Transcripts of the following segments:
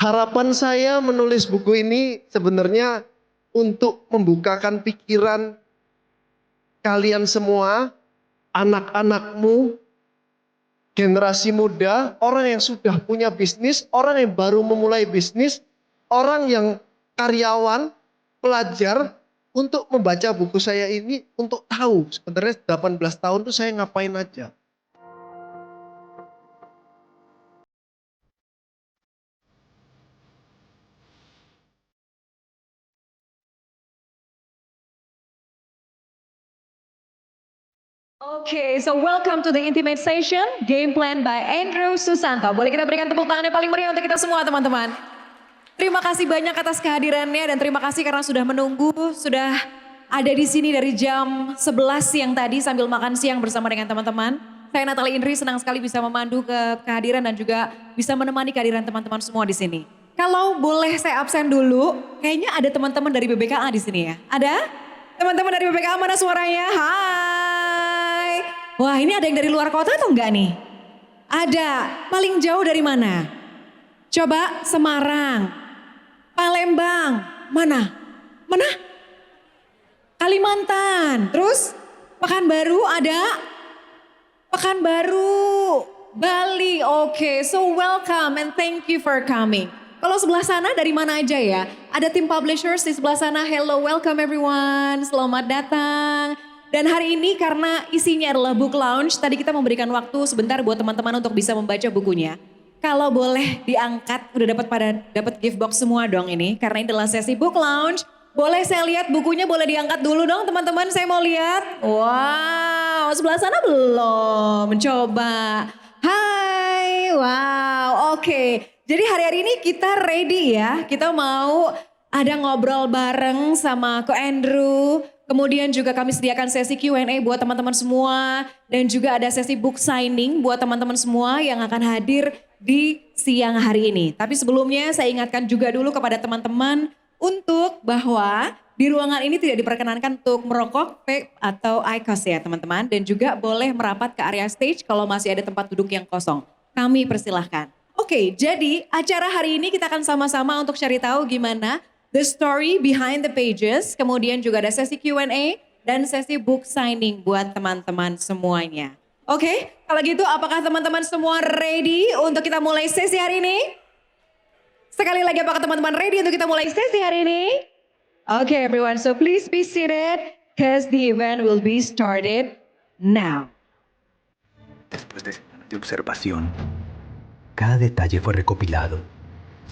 Harapan saya menulis buku ini sebenarnya untuk membukakan pikiran kalian semua, anak-anakmu, generasi muda, orang yang sudah punya bisnis, orang yang baru memulai bisnis, orang yang karyawan, pelajar, untuk membaca buku saya ini untuk tahu sebenarnya 18 tahun itu saya ngapain aja. Okay, so welcome to the intimate session, game plan by Andrew Susanto. Boleh kita berikan tepuk tangan yang paling meriah untuk kita semua teman-teman. Terima kasih banyak atas kehadirannya dan terima kasih karena sudah menunggu, sudah ada di sini dari jam 11 siang tadi sambil makan siang bersama dengan teman-teman. Saya Natalie Indri senang sekali bisa memandu kehadiran dan juga bisa menemani kehadiran teman-teman semua di sini. Kalau boleh saya absen dulu, kayaknya ada teman-teman dari BBKA di sini ya. Ada? Teman-teman dari BBKA mana suaranya? Hai. Wah, ini ada yang dari luar kota atau enggak nih? Ada. Paling jauh dari mana? Coba Semarang, Palembang, mana? Mana? Kalimantan. Terus Pekanbaru ada? Pekanbaru, Bali. Oke, so welcome and thank you for coming. Kalau sebelah sana dari mana aja ya? Ada tim publishers di sebelah sana. Hello, welcome everyone. Selamat datang. Dan hari ini karena isinya adalah book launch, tadi kita memberikan waktu sebentar buat teman-teman untuk bisa membaca bukunya. Kalau boleh diangkat, udah dapat gift box semua dong ini, karena ini adalah sesi book launch. Boleh saya lihat bukunya, boleh diangkat dulu dong teman-teman, saya mau lihat. Wow, sebelah sana belum, mencoba. Hai, wow, oke. Jadi hari-hari ini kita ready ya, kita mau ada ngobrol bareng sama Ko Andrew. Kemudian juga kami sediakan sesi Q&A buat teman-teman semua. Dan juga ada sesi book signing buat teman-teman semua yang akan hadir di siang hari ini. Tapi sebelumnya saya ingatkan juga dulu kepada teman-teman untuk bahwa di ruangan ini tidak diperkenankan untuk merokok, vape atau IQOS ya teman-teman. Dan juga boleh merapat ke area stage kalau masih ada tempat duduk yang kosong. Kami persilahkan. Oke, jadi acara hari ini kita akan sama-sama untuk cari tahu gimana the story behind the pages. Kemudian juga ada sesi Q&A dan sesi book signing buat teman-teman semuanya. Oke, kalau gitu apakah teman-teman semua ready untuk kita mulai sesi hari ini? Sekali lagi apakah teman-teman ready untuk kita mulai sesi hari ini? Oke everyone, so please be seated because the event will be started now. Después de semanas de observación, cada detalle fue recopilado,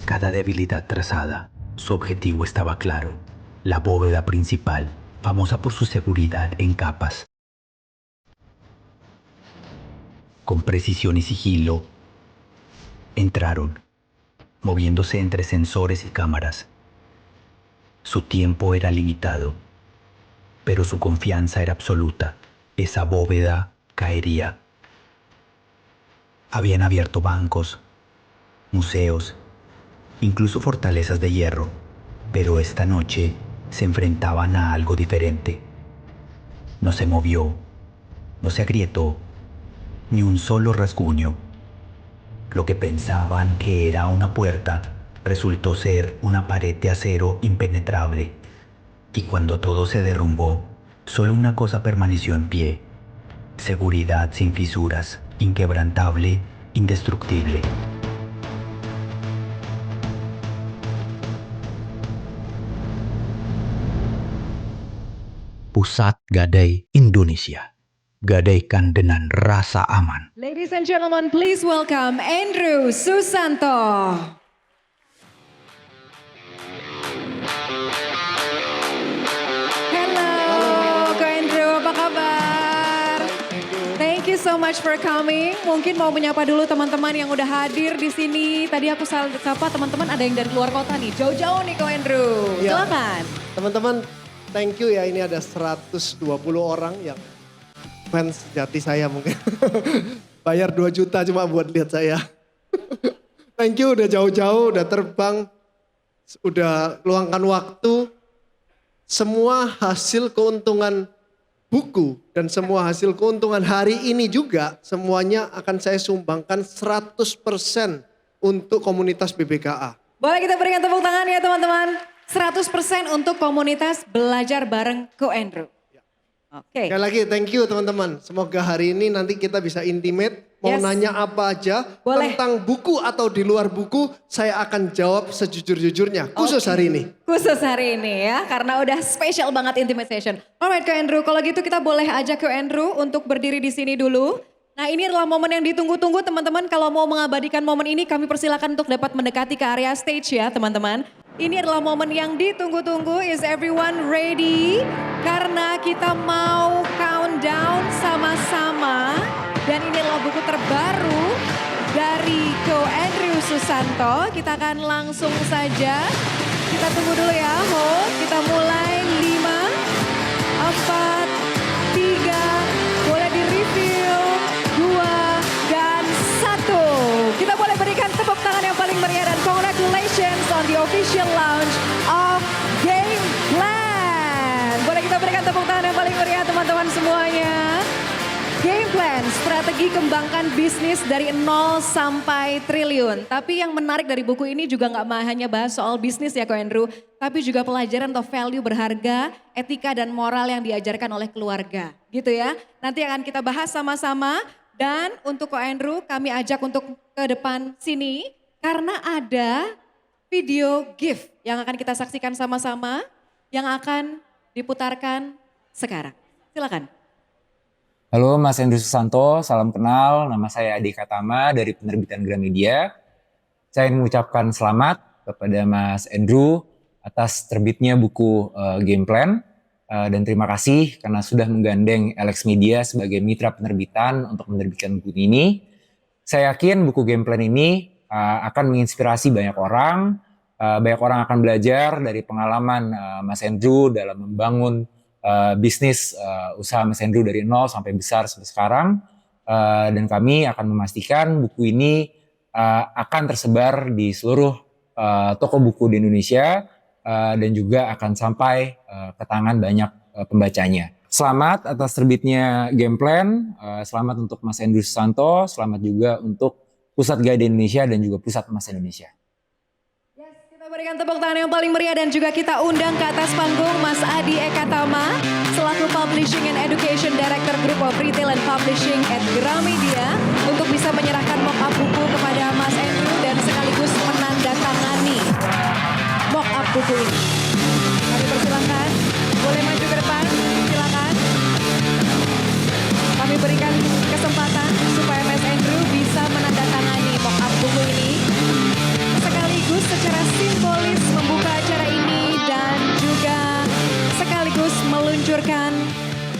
cada debilidad trazada. Su objetivo estaba claro, la bóveda principal, famosa por su seguridad en capas. Con precisión y sigilo, entraron, moviéndose entre sensores y cámaras. Su tiempo era limitado, pero su confianza era absoluta. Esa bóveda caería. Habían abierto bancos, museos, incluso fortalezas de hierro, pero esta noche se enfrentaban a algo diferente. No se movió, no se agrietó, ni un solo rasguño. Lo que pensaban que era una puerta resultó ser una pared de acero impenetrable. Y cuando todo se derrumbó, solo una cosa permaneció en pie: seguridad sin fisuras, inquebrantable, indestructible. Pusat Gadai Indonesia. Gadaikan dengan rasa aman. Ladies and gentlemen, please welcome Andrew Susanto. Hello, Ko Andrew, apa kabar? Thank you so much for coming. Mungkin mau menyapa dulu teman-teman yang udah hadir di sini. Tadi aku sapa teman-teman ada yang dari luar kota nih. Jauh-jauh nih Ko Andrew. Ya. Silakan. Teman-teman, thank you ya, ini ada 120 orang yang fans sejati saya mungkin. Bayar 2 juta cuma buat lihat saya. Thank you udah jauh-jauh, udah terbang, udah luangkan waktu. Semua hasil keuntungan buku dan semua hasil keuntungan hari ini juga semuanya akan saya sumbangkan 100% untuk komunitas BBKA. Boleh kita berikan tepuk tangan ya teman-teman. 100% untuk komunitas belajar bareng Ko Andrew. Oke. Sekali lagi thank you teman-teman. Semoga hari ini nanti kita bisa intimate. Mau Yes. nanya apa aja Boleh. tentang buku atau di luar buku. Saya akan jawab sejujur-jujurnya. Khusus hari ini. Khusus hari ini ya, karena udah spesial banget intimate session. Alright Ko Andrew, kalau gitu kita boleh ajak Ko Andrew untuk berdiri di sini dulu. Nah ini adalah momen yang ditunggu-tunggu teman-teman. Kalau mau mengabadikan momen ini kami persilakan untuk dapat mendekati ke area stage ya teman-teman. Ini adalah momen yang ditunggu-tunggu. Is everyone ready? Karena kita mau countdown sama-sama. Dan ini adalah buku terbaru dari Ko Andrew Susanto. Kita akan langsung saja. Kita tunggu dulu ya, hold. Kita mulai 5, 4, 3, boleh di-review, 2, dan 1. Kita boleh berikan tepuk tangan yang paling meriah dan congratulations on the official launch of Game Plan. Boleh kita berikan tepuk tangan yang paling meriah teman-teman semuanya. Game Plan, strategi kembangkan bisnis dari 0 sampai triliun. Tapi yang menarik dari buku ini juga nggak hanya bahas soal bisnis ya Ko Andrew, tapi juga pelajaran atau value berharga, etika dan moral yang diajarkan oleh keluarga. Gitu ya. Nanti akan kita bahas sama-sama dan untuk Ko Andrew kami ajak untuk ke depan sini karena ada video gift yang akan kita saksikan sama-sama yang akan diputarkan sekarang. Silakan. Halo Mas Andrew Susanto, salam kenal. Nama saya Adi Katama dari penerbitan Gramedia. Saya ingin mengucapkan selamat kepada Mas Andrew atas terbitnya buku Game Plan. Dan terima kasih karena sudah menggandeng Alex Media sebagai mitra penerbitan untuk menerbitkan buku ini. Saya yakin buku Game Plan ini akan menginspirasi banyak orang. Banyak orang akan belajar dari pengalaman Mas Andrew dalam membangun bisnis usaha Mas Andrew dari nol sampai besar sampai sekarang. Dan kami akan memastikan buku ini akan tersebar di seluruh toko buku di Indonesia dan juga akan sampai ke tangan banyak pembacanya. Selamat atas terbitnya Game Plan, selamat untuk Mas Andrew Susanto, selamat juga untuk Pusat Guide Indonesia dan juga Pusat Emas Indonesia. Kita berikan tepuk tangan yang paling meriah dan juga kita undang ke atas panggung Mas Adi Ekatama selaku Publishing and Education Director Group of Retail and Publishing at Gramedia untuk bisa menyerahkan mock-up buku kepada Mas Andrew dan sekaligus menandatangani mock-up buku ini. Kami persilakan, boleh maju ke depan, silakan. Kami berikan kesempatan supaya Mas Andrew bisa menandatangani mock-up buku ini. Sekaligus secara simbolis membuka acara ini dan juga sekaligus meluncurkan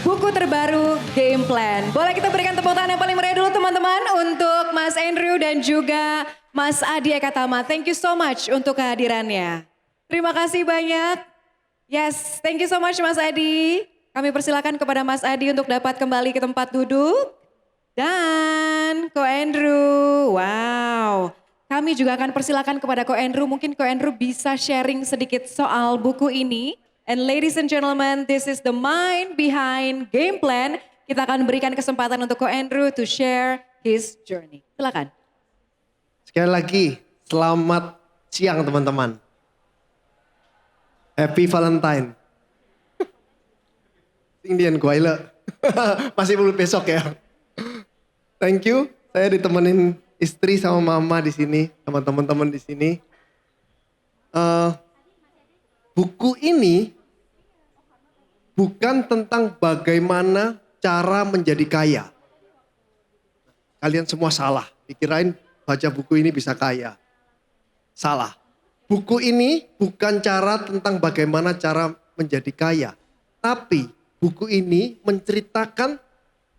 buku terbaru Game Plan. Boleh kita berikan tepuk tangan yang paling meriah dulu teman-teman untuk Mas Andrew dan juga Mas Adi Ekatama. Thank you so much untuk kehadirannya. Terima kasih banyak. Yes, thank you so much Mas Adi. Kami persilakan kepada Mas Adi untuk dapat kembali ke tempat duduk. Dan Ko Andrew, wow. Kami juga akan persilakan kepada Ko Andrew, mungkin Ko Andrew bisa sharing sedikit soal buku ini. And ladies and gentlemen, this is the mind behind Game Plan. Kita akan berikan kesempatan untuk Ko Andrew to share his journey. Silakan. Sekali lagi, selamat siang teman-teman. Happy Valentine. Indian Guaile. Masih belum besok ya. Thank you, saya ditemenin istri sama mama di sini, sama teman-teman di sini. Buku ini bukan tentang bagaimana cara menjadi kaya. Kalian semua salah, dikirain baca buku ini bisa kaya. Salah. Buku ini bukan cara tentang bagaimana cara menjadi kaya. Tapi buku ini menceritakan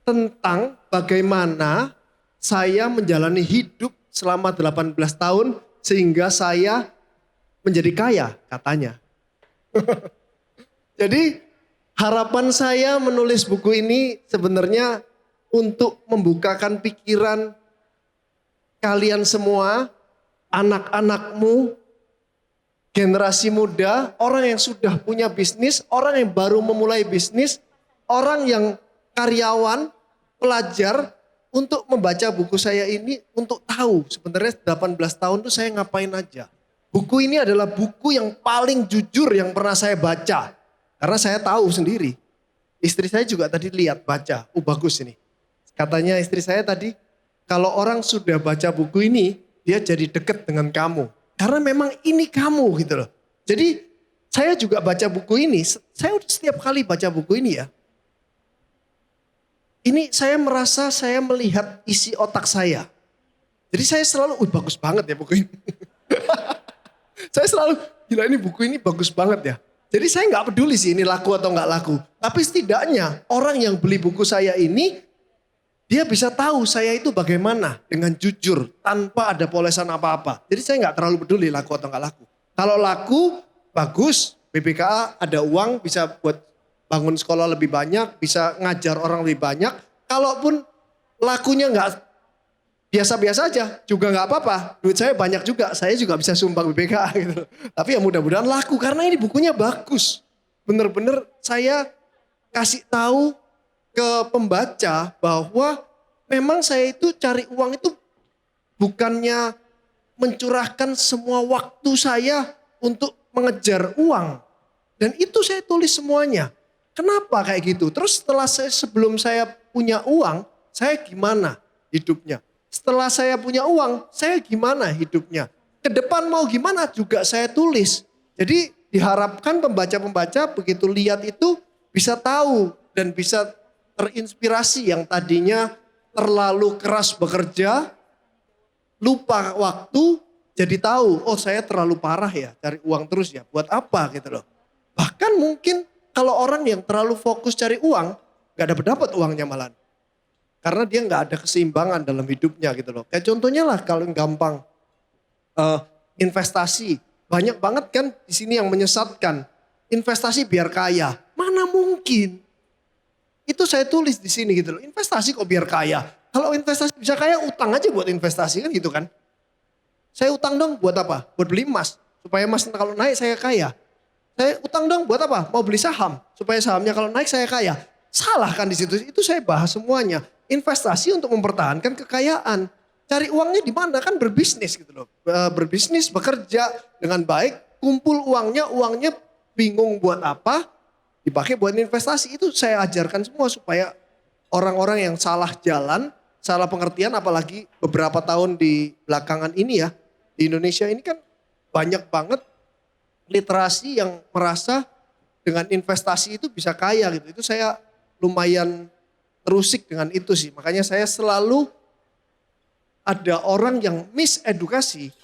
tentang bagaimana saya menjalani hidup selama 18 tahun sehingga saya menjadi kaya katanya. Jadi harapan saya menulis buku ini sebenarnya untuk membukakan pikiran kalian semua, anak-anakmu, generasi muda, orang yang sudah punya bisnis, orang yang baru memulai bisnis, orang yang karyawan, pelajar, untuk membaca buku saya ini untuk tahu sebenarnya 18 tahun itu saya ngapain aja. Buku ini adalah buku yang paling jujur yang pernah saya baca. Karena saya tahu sendiri. Istri saya juga tadi lihat baca. Bagus ini. Katanya istri saya tadi, kalau orang sudah baca buku ini, dia jadi dekat dengan kamu. Karena memang ini kamu gitu loh. Jadi saya juga baca buku ini. Saya setiap kali baca buku ini ya. Ini saya merasa saya melihat isi otak saya. Jadi saya selalu, bagus banget ya buku ini. Saya selalu, gila ini buku ini bagus banget ya. Jadi saya nggak peduli sih ini laku atau nggak laku. Tapi setidaknya orang yang beli buku saya ini, dia bisa tahu saya itu bagaimana dengan jujur tanpa ada polesan apa-apa. Jadi saya nggak terlalu peduli laku atau nggak laku. Kalau laku, bagus. BPKA ada uang bisa buat bangun sekolah lebih banyak, bisa ngajar orang lebih banyak. Kalaupun lakunya nggak biasa-biasa aja, juga nggak apa-apa. Duit saya banyak juga, saya juga bisa sumbang BPKA gitu. Tapi ya mudah-mudahan laku karena ini bukunya bagus. Bener-bener saya kasih tahu ke pembaca bahwa memang saya itu cari uang itu bukannya mencurahkan semua waktu saya untuk mengejar uang. Dan itu saya tulis semuanya. Kenapa kayak gitu? Terus sebelum saya punya uang, saya gimana hidupnya? Setelah saya punya uang, saya gimana hidupnya? Ke depan mau gimana juga saya tulis. Jadi diharapkan pembaca-pembaca begitu lihat itu bisa tahu dan bisa terinspirasi yang tadinya terlalu keras bekerja, lupa waktu, jadi tahu, oh saya terlalu parah ya cari uang terus ya. Buat apa gitu loh. Bahkan mungkin kalau orang yang terlalu fokus cari uang, gak dapat uangnya malah. Karena dia nggak ada keseimbangan dalam hidupnya gitu loh. Kayak contohnya lah kalau yang gampang investasi. Banyak banget kan di sini yang menyesatkan. Investasi biar kaya. Mana mungkin? Itu saya tulis di sini gitu loh. Investasi kok biar kaya. Kalau investasi bisa kaya utang aja buat investasi kan gitu kan. Saya utang dong buat apa? Buat beli emas. Supaya emas kalau naik saya kaya. Saya utang dong buat apa? Mau beli saham. Supaya sahamnya kalau naik saya kaya. Salah kan di situ. Itu saya bahas semuanya. Investasi untuk mempertahankan kekayaan. Cari uangnya di mana kan berbisnis gitu loh. Berbisnis, bekerja dengan baik, kumpul uangnya bingung buat apa, dipakai buat investasi. Itu saya ajarkan semua supaya orang-orang yang salah jalan, salah pengertian apalagi beberapa tahun di belakangan ini ya. Di Indonesia ini kan banyak banget literasi yang merasa dengan investasi itu bisa kaya gitu. Itu saya lumayan terusik dengan itu sih. Makanya saya selalu ada orang yang misedukasi,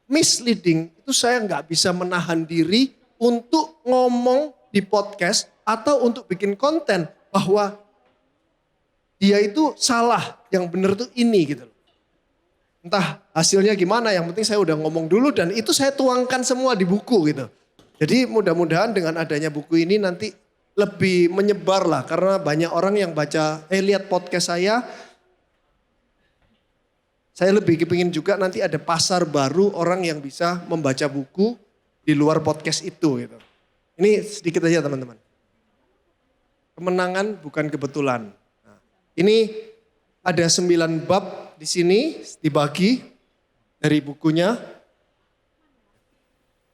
misleading, itu saya nggak bisa menahan diri untuk ngomong di podcast atau untuk bikin konten bahwa dia itu salah, yang benar tuh ini gitu. Entah hasilnya gimana, yang penting saya udah ngomong dulu dan itu saya tuangkan semua di buku gitu. Jadi mudah-mudahan dengan adanya buku ini nanti lebih menyebar lah karena banyak orang yang lihat podcast saya lebih kepingin juga nanti ada pasar baru orang yang bisa membaca buku di luar podcast itu gitu. Ini sedikit aja teman-teman. Kemenangan bukan kebetulan. Nah, ini ada 9 bab di sini dibagi dari bukunya.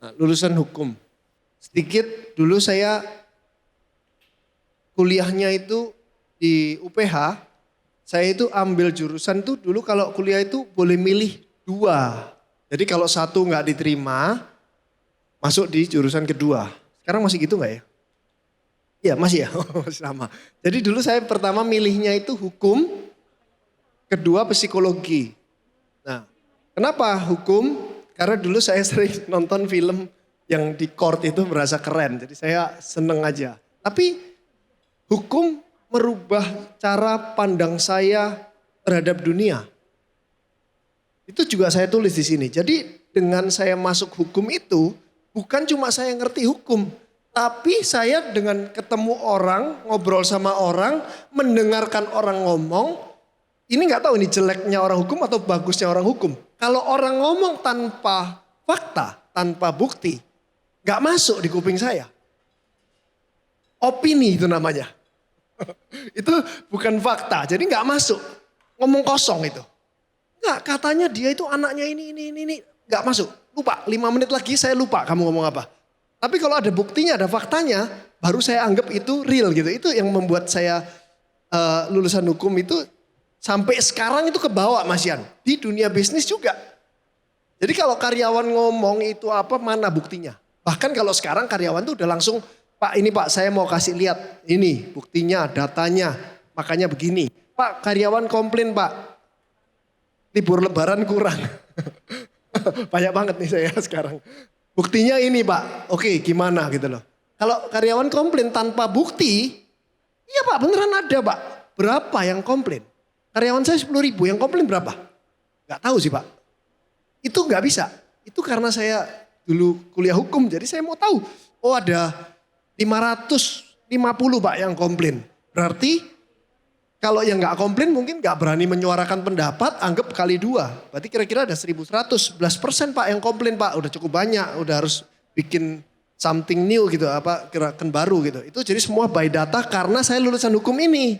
Nah, lulusan hukum. Sedikit dulu saya kuliahnya itu di UPH, saya itu ambil jurusan tuh dulu kalau kuliah itu boleh milih 2. Jadi kalau 1 nggak diterima, masuk di jurusan kedua. Sekarang masih gitu nggak ya? Iya masih ya, masih sama. Jadi dulu saya pertama milihnya itu hukum, kedua psikologi. Nah, kenapa hukum? Karena dulu saya sering nonton film yang di court itu merasa keren, jadi saya seneng aja. Tapi hukum merubah cara pandang saya terhadap dunia. Itu juga saya tulis di sini. Jadi dengan saya masuk hukum itu, bukan cuma saya ngerti hukum, tapi saya dengan ketemu orang, ngobrol sama orang, mendengarkan orang ngomong, ini nggak tahu ini jeleknya orang hukum atau bagusnya orang hukum. Kalau orang ngomong tanpa fakta, tanpa bukti, nggak masuk di kuping saya. Opini itu namanya. Itu bukan fakta, jadi nggak masuk. Ngomong kosong itu. Nggak, katanya dia itu anaknya ini, nggak masuk. lupa. 5 menit lagi saya lupa kamu ngomong apa. Tapi kalau ada buktinya, ada faktanya, baru saya anggap itu real gitu. Itu yang membuat saya lulusan hukum itu sampai sekarang itu kebawa Mas Yan. Di dunia bisnis juga. Jadi kalau karyawan ngomong itu apa, mana buktinya. Bahkan kalau sekarang karyawan tuh udah langsung, Pak ini Pak saya mau kasih lihat. Ini buktinya, datanya, makanya begini. Pak karyawan komplain Pak, libur lebaran kurang. Banyak banget nih saya sekarang. Buktinya ini Pak, oke gimana gitu loh. Kalau karyawan komplain tanpa bukti, iya Pak beneran ada Pak. Berapa yang komplain? Karyawan saya 10.000, yang komplain berapa? Gak tahu sih Pak. Itu gak bisa. Itu karena saya dulu kuliah hukum, jadi saya mau tahu. Oh ada 550 Pak yang komplain. Berarti kalau yang gak komplain mungkin gak berani menyuarakan pendapat, anggap kali 2. Berarti kira-kira ada 1.100, 11% Pak yang komplain Pak. Udah cukup banyak, udah harus bikin something new gitu, apa gerakan baru gitu. Itu jadi semua by data karena saya lulusan hukum ini.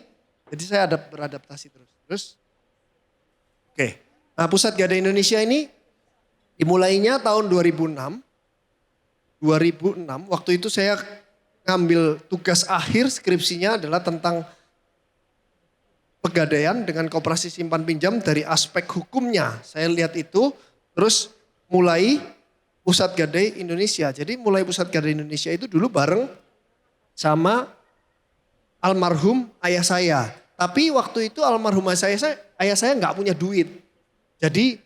Jadi saya ada beradaptasi terus. Oke. Nah, Pusat Gadai Indonesia ini dimulainya tahun 2006. 2006 waktu itu saya ngambil tugas akhir skripsinya adalah tentang pegadaian dengan koperasi simpan pinjam dari aspek hukumnya. Saya lihat itu terus mulai Pusat Gadai Indonesia. Jadi mulai Pusat Gadai Indonesia itu dulu bareng sama almarhum ayah saya. Tapi waktu itu almarhum ayah saya nggak punya duit. Jadi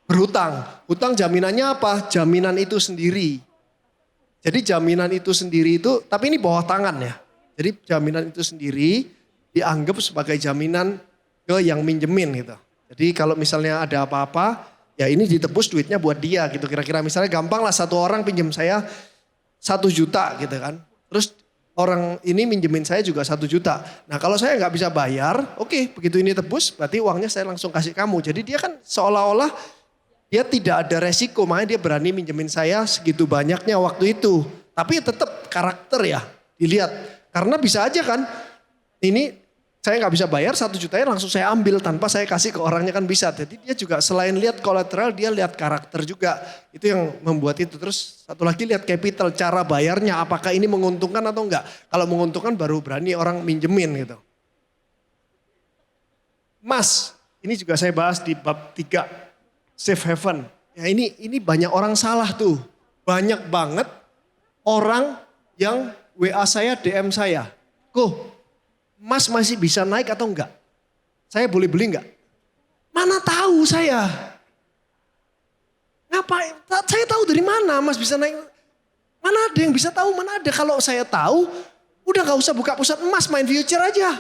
berhutang. Hutang jaminannya apa? Jaminan itu sendiri. Jadi jaminan itu sendiri itu, tapi ini bawah tangan ya. Jadi jaminan itu sendiri dianggap sebagai jaminan ke yang minjemin gitu. Jadi kalau misalnya ada apa-apa, ya ini ditebus duitnya buat dia gitu. Kira-kira misalnya gampang lah satu orang pinjam saya 1 juta gitu kan. Terus orang ini minjemin saya juga 1 juta. Nah kalau saya nggak bisa bayar, oke begitu ini tebus berarti uangnya saya langsung kasih kamu. Jadi dia kan seolah-olah dia tidak ada resiko, makanya dia berani minjemin saya segitu banyaknya waktu itu. Tapi tetap karakter ya dilihat. Karena bisa aja kan ini saya nggak bisa bayar 1 jutanya langsung saya ambil tanpa saya kasih ke orangnya kan bisa. Jadi dia juga selain lihat kolateral dia lihat karakter juga. Itu yang membuat itu. Terus satu lagi lihat capital, cara bayarnya apakah ini menguntungkan atau enggak. Kalau menguntungkan baru berani orang minjemin gitu. Mas, ini juga saya bahas di bab 3 safe haven. Ya ini banyak orang salah tuh. Banyak banget orang yang WA saya, DM saya. Mas masih bisa naik atau enggak? Saya boleh beli enggak? Mana tahu saya. Ngapain? Saya tahu dari mana Mas bisa naik. Mana ada yang bisa tahu, mana ada. Kalau saya tahu, udah gak usah buka pusat emas, main future aja.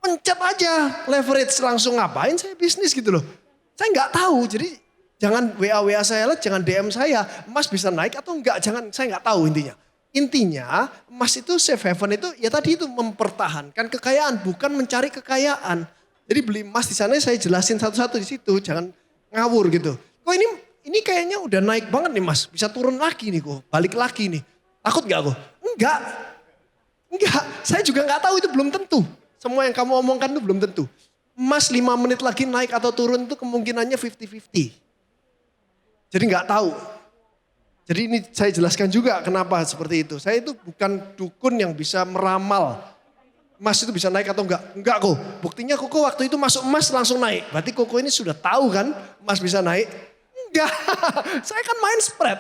Pencet aja, leverage langsung ngapain saya bisnis gitu loh. Saya nggak tahu, jadi jangan WA saya lah, jangan DM saya. Emas bisa naik atau enggak, jangan, saya nggak tahu intinya. Intinya emas itu safe haven itu ya tadi itu mempertahankan kekayaan, bukan mencari kekayaan. Jadi beli emas di sana saya jelasin satu-satu di situ, jangan ngawur gitu. Kok ini kayaknya udah naik banget nih Mas, bisa turun lagi nih kok, balik lagi nih. Takut nggak kok? Enggak, saya juga nggak tahu itu belum tentu. Semua yang kamu omongkan itu belum tentu. Emas 5 menit lagi naik atau turun itu kemungkinannya 50-50. Jadi nggak tahu. Jadi ini saya jelaskan juga kenapa seperti itu. Saya itu bukan dukun yang bisa meramal emas itu bisa naik atau enggak. Enggak kok. Buktinya Koko waktu itu masuk emas langsung naik. Berarti Koko ini sudah tahu kan emas bisa naik. Enggak. Saya kan main spread.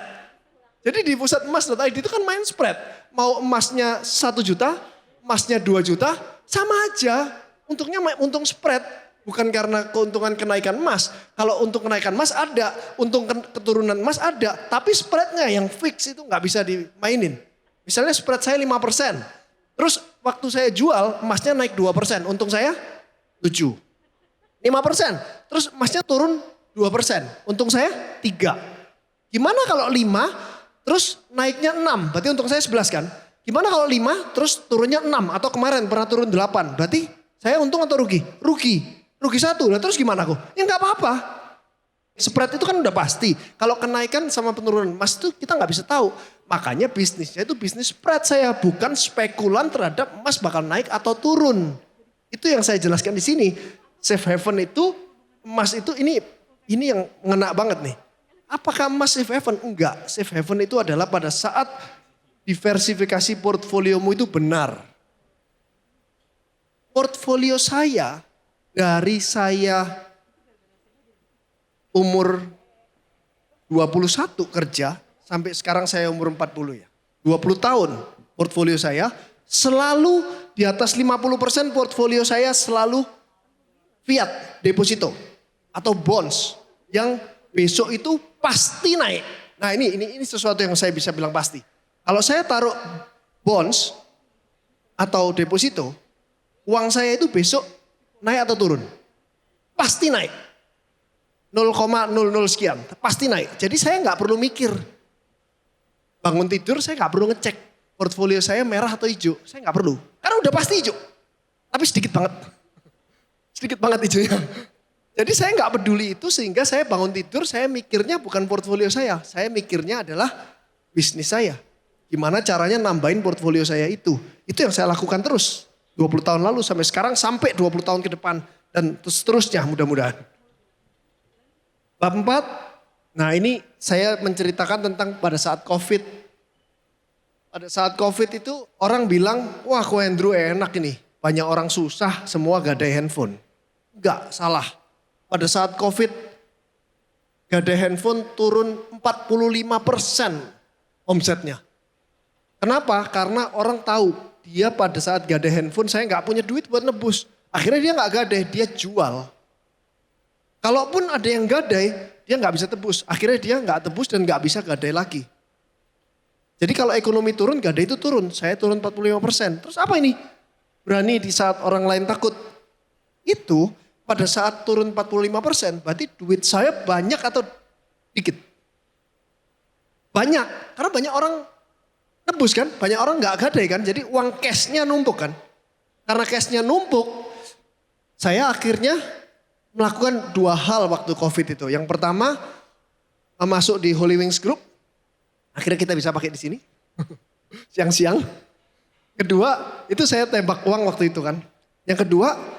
Jadi di pusat emas.id itu kan main spread. Mau emasnya 1 juta, emasnya 2 juta, sama aja. Untungnya untung spread. Bukan karena keuntungan kenaikan emas. Kalau untung kenaikan emas ada, untung keturunan emas ada. Tapi spreadnya yang fix itu nggak bisa dimainin. Misalnya spread saya 5%. Terus waktu saya jual emasnya naik 2%. Untung saya 7. 5%. Terus emasnya turun 2%. Untung saya 3. Gimana kalau 5 terus naiknya 6? Berarti untung saya 11 kan? Gimana kalau 5 terus turunnya 6? Atau kemarin pernah turun 8? Berarti saya untung atau rugi? Rugi 1, nah terus gimana kok? Ya nggak apa-apa. Spread itu kan udah pasti. Kalau kenaikan sama penurunan emas itu kita nggak bisa tahu. Makanya bisnisnya itu bisnis spread saya. Bukan spekulan terhadap emas bakal naik atau turun. Itu yang saya jelaskan di sini. Safe haven itu, emas itu ini yang ngena banget nih. Apakah emas safe haven? Enggak. Safe haven itu adalah pada saat diversifikasi portfoliomu itu benar. Portfolio saya dari saya umur 21 kerja sampai sekarang saya umur 40 ya. 20 tahun portfolio saya selalu di atas 50% portfolio saya selalu fiat deposito atau bonds yang besok itu pasti naik. Nah ini sesuatu yang saya bisa bilang pasti. Kalau saya taruh bonds atau deposito, uang saya itu besok naik atau turun? Pasti naik. 0,00 sekian, pasti naik. Jadi saya nggak perlu mikir. Bangun tidur saya nggak perlu ngecek portfolio saya merah atau hijau. Saya nggak perlu, karena udah pasti hijau. Tapi sedikit banget. Sedikit banget hijaunya. Jadi saya nggak peduli itu sehingga saya bangun tidur saya mikirnya bukan portfolio saya mikirnya adalah bisnis saya. Gimana caranya nambahin portfolio saya itu. Itu yang saya lakukan terus. 20 tahun lalu sampai sekarang sampai 20 tahun ke depan. Dan seterusnya mudah-mudahan. Bab 4, nah ini saya menceritakan tentang pada saat COVID. Pada saat COVID itu orang bilang, wah kok Andrew enak ini. Banyak orang susah semua gadai handphone. Enggak, salah. Pada saat COVID, gadai handphone turun 45% omsetnya. Kenapa? Karena orang tahu dia pada saat gadai handphone saya nggak punya duit buat nebus. Akhirnya dia nggak gadai, dia jual. Kalaupun ada yang gadai, dia nggak bisa tebus. Akhirnya dia nggak tebus dan nggak bisa gadai lagi. Jadi kalau ekonomi turun, gadai itu turun. Saya turun 45%. Terus apa ini? Berani di saat orang lain takut. Itu pada saat turun 45%, berarti duit saya banyak atau dikit? Banyak, karena banyak orang nebus kan, banyak orang nggak gadai kan, jadi uang cashnya numpuk kan. Karena cashnya numpuk, saya akhirnya melakukan 2 hal waktu COVID itu. Yang pertama, masuk di Holy Wings Group, akhirnya kita bisa pakai di sini, siang-siang. Kedua, itu saya tembak uang waktu itu kan. Yang kedua,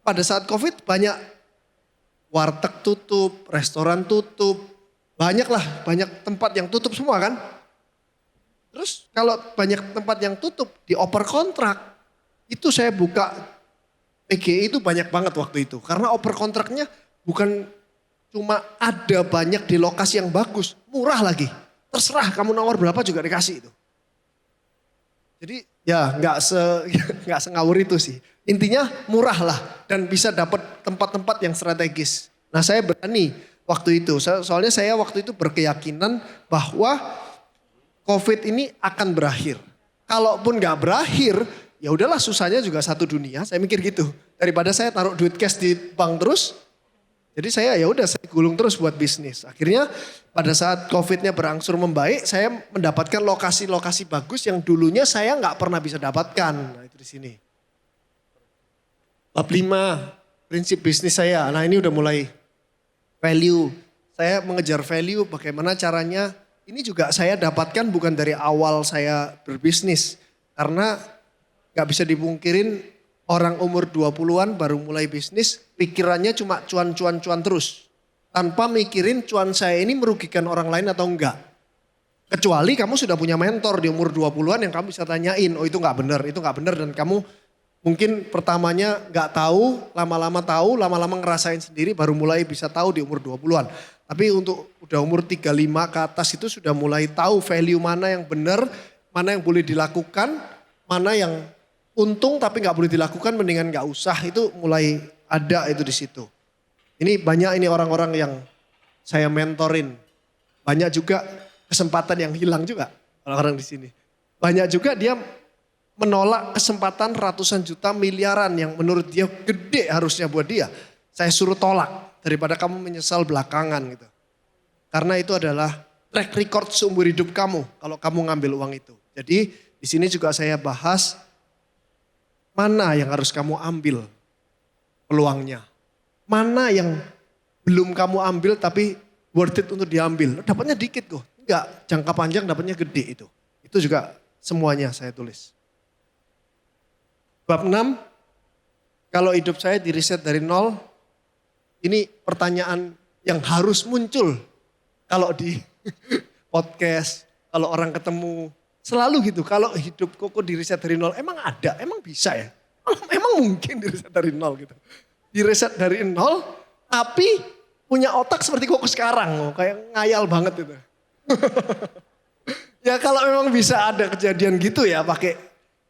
pada saat COVID banyak warteg tutup, restoran tutup, banyak tempat yang tutup semua kan. Terus kalau banyak tempat yang tutup, dioper kontrak, itu saya buka PGI itu banyak banget waktu itu. Karena oper kontraknya bukan cuma ada banyak di lokasi yang bagus, murah lagi. Terserah kamu nawar berapa juga dikasih itu. Jadi ya nggak sengawur itu sih. Intinya murah lah dan bisa dapat tempat-tempat yang strategis. Nah saya berani waktu itu, soalnya saya waktu itu berkeyakinan bahwa COVID ini akan berakhir. Kalaupun nggak berakhir, ya udahlah susahnya juga satu dunia. Saya mikir gitu. Daripada saya taruh duit cash di bank terus, jadi saya ya udah saya gulung terus buat bisnis. Akhirnya pada saat COVID-nya berangsur membaik, saya mendapatkan lokasi-lokasi bagus yang dulunya saya nggak pernah bisa dapatkan. Nah itu di sini. Bab 5, prinsip bisnis saya. Nah ini udah mulai value. Saya mengejar value, bagaimana caranya. Ini juga saya dapatkan bukan dari awal saya berbisnis. Karena gak bisa dipungkirin orang umur 20-an baru mulai bisnis, pikirannya cuma cuan terus. Tanpa mikirin cuan saya ini merugikan orang lain atau enggak. Kecuali kamu sudah punya mentor di umur 20-an yang kamu bisa tanyain, oh itu gak benar dan kamu mungkin pertamanya nggak tahu, lama-lama ngerasain sendiri baru mulai bisa tahu di umur 20-an. Tapi untuk udah umur 35 ke atas itu sudah mulai tahu value mana yang benar, mana yang boleh dilakukan, mana yang untung tapi nggak boleh dilakukan mendingan nggak usah, itu mulai ada itu di situ. Ini banyak ini orang-orang yang saya mentorin. Banyak juga kesempatan yang hilang juga orang-orang di sini. Banyak juga dia menolak kesempatan ratusan juta miliaran yang menurut dia gede harusnya buat dia. Saya suruh tolak daripada kamu menyesal belakangan gitu. Karena itu adalah track record seumur hidup kamu kalau kamu ngambil uang itu. Jadi di sini juga saya bahas mana yang harus kamu ambil peluangnya. Mana yang belum kamu ambil tapi worth it untuk diambil. Dapatnya dikit kok. Enggak, jangka panjang dapatnya gede itu. Itu juga semuanya saya tulis. Bab 6, kalau hidup saya diriset dari nol, ini pertanyaan yang harus muncul kalau di podcast, kalau orang ketemu. Selalu gitu, kalau hidup Koko di-reset dari nol, emang ada, emang bisa ya? Emang mungkin di-reset dari nol gitu. Di-reset dari nol, tapi punya otak seperti Koko sekarang. Kayak ngayal banget itu. Ya kalau memang bisa ada kejadian gitu ya, pakai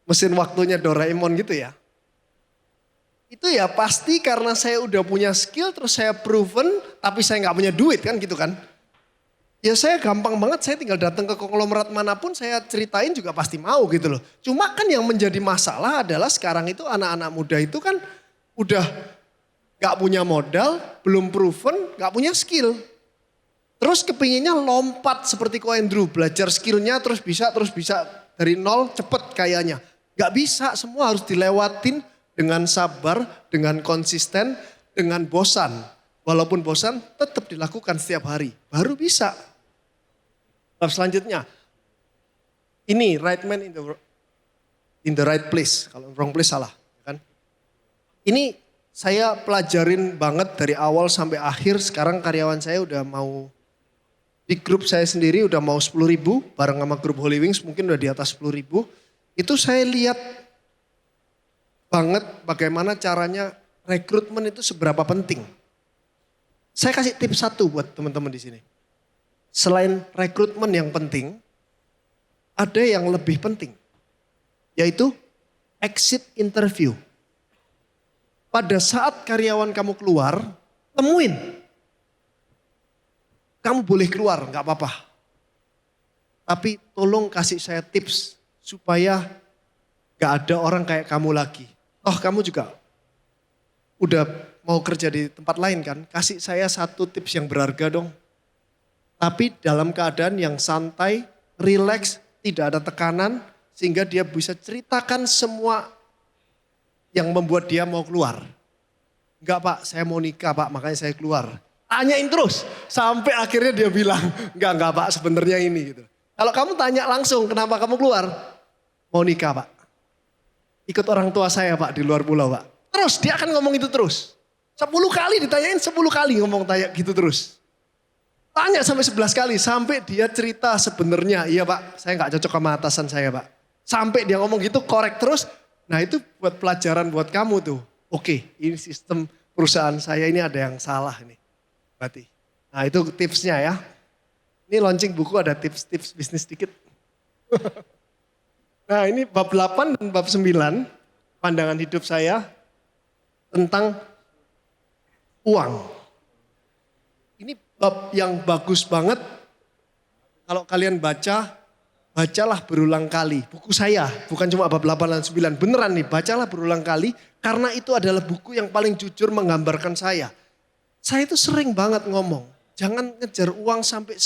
mesin waktunya Doraemon gitu ya. Itu ya pasti karena saya udah punya skill, terus saya proven, tapi saya nggak punya duit kan gitu kan. Ya saya gampang banget, saya tinggal datang ke konglomerat manapun saya ceritain juga pasti mau gitu loh. Cuma kan yang menjadi masalah adalah sekarang itu anak-anak muda itu kan udah gak punya modal, belum proven, gak punya skill. Terus kepinginnya lompat seperti Ko Andrew, belajar skillnya terus bisa dari nol cepet kayaknya. Gak bisa, semua harus dilewatin dengan sabar, dengan konsisten, dengan bosan. Walaupun bosan tetap dilakukan setiap hari, baru bisa. Bab selanjutnya, ini right man in the right place. Kalau wrong place salah, kan? Ini saya pelajarin banget dari awal sampai akhir. Sekarang karyawan saya udah mau di grup saya sendiri udah mau 10.000 bareng sama grup Holy Wings mungkin udah di atas 10.000. Itu saya lihat banget bagaimana caranya rekrutmen itu seberapa penting. Saya kasih tips satu buat teman-teman di sini. Selain rekrutmen yang penting, ada yang lebih penting, yaitu exit interview. Pada saat karyawan kamu keluar, temuin. Kamu boleh keluar, gak apa-apa. Tapi tolong kasih saya tips supaya gak ada orang kayak kamu lagi. Oh kamu juga udah mau kerja di tempat lain kan, kasih saya satu tips yang berharga dong. Tapi dalam keadaan yang santai, rileks, tidak ada tekanan, sehingga dia bisa ceritakan semua yang membuat dia mau keluar. Enggak Pak, saya mau nikah Pak, makanya saya keluar. Tanyain terus, sampai akhirnya dia bilang, enggak Pak sebenarnya ini gitu. Kalau kamu tanya langsung, kenapa kamu keluar? Mau nikah Pak. Ikut orang tua saya Pak di luar pulau Pak. Terus dia akan ngomong itu terus. 10 kali ditanyain, 10 kali ngomong tanya gitu terus. Tanya sampai 11 kali, sampai dia cerita sebenarnya, iya Pak, saya gak cocok sama atasan saya Pak. Sampai dia ngomong gitu, korek terus. Nah itu buat pelajaran buat kamu tuh. Oke, ini sistem perusahaan saya ini ada yang salah nih. Berarti. Nah itu tipsnya ya. Ini launching buku ada tips-tips bisnis dikit. Nah ini bab 8 dan bab 9, pandangan hidup saya tentang uang. Ini bab yang bagus banget. Kalau kalian bacalah berulang kali. Buku saya, bukan cuma bab 8 dan 9. Beneran nih, bacalah berulang kali. Karena itu adalah buku yang paling jujur menggambarkan saya. Saya itu sering banget ngomong, jangan ngejar uang sampai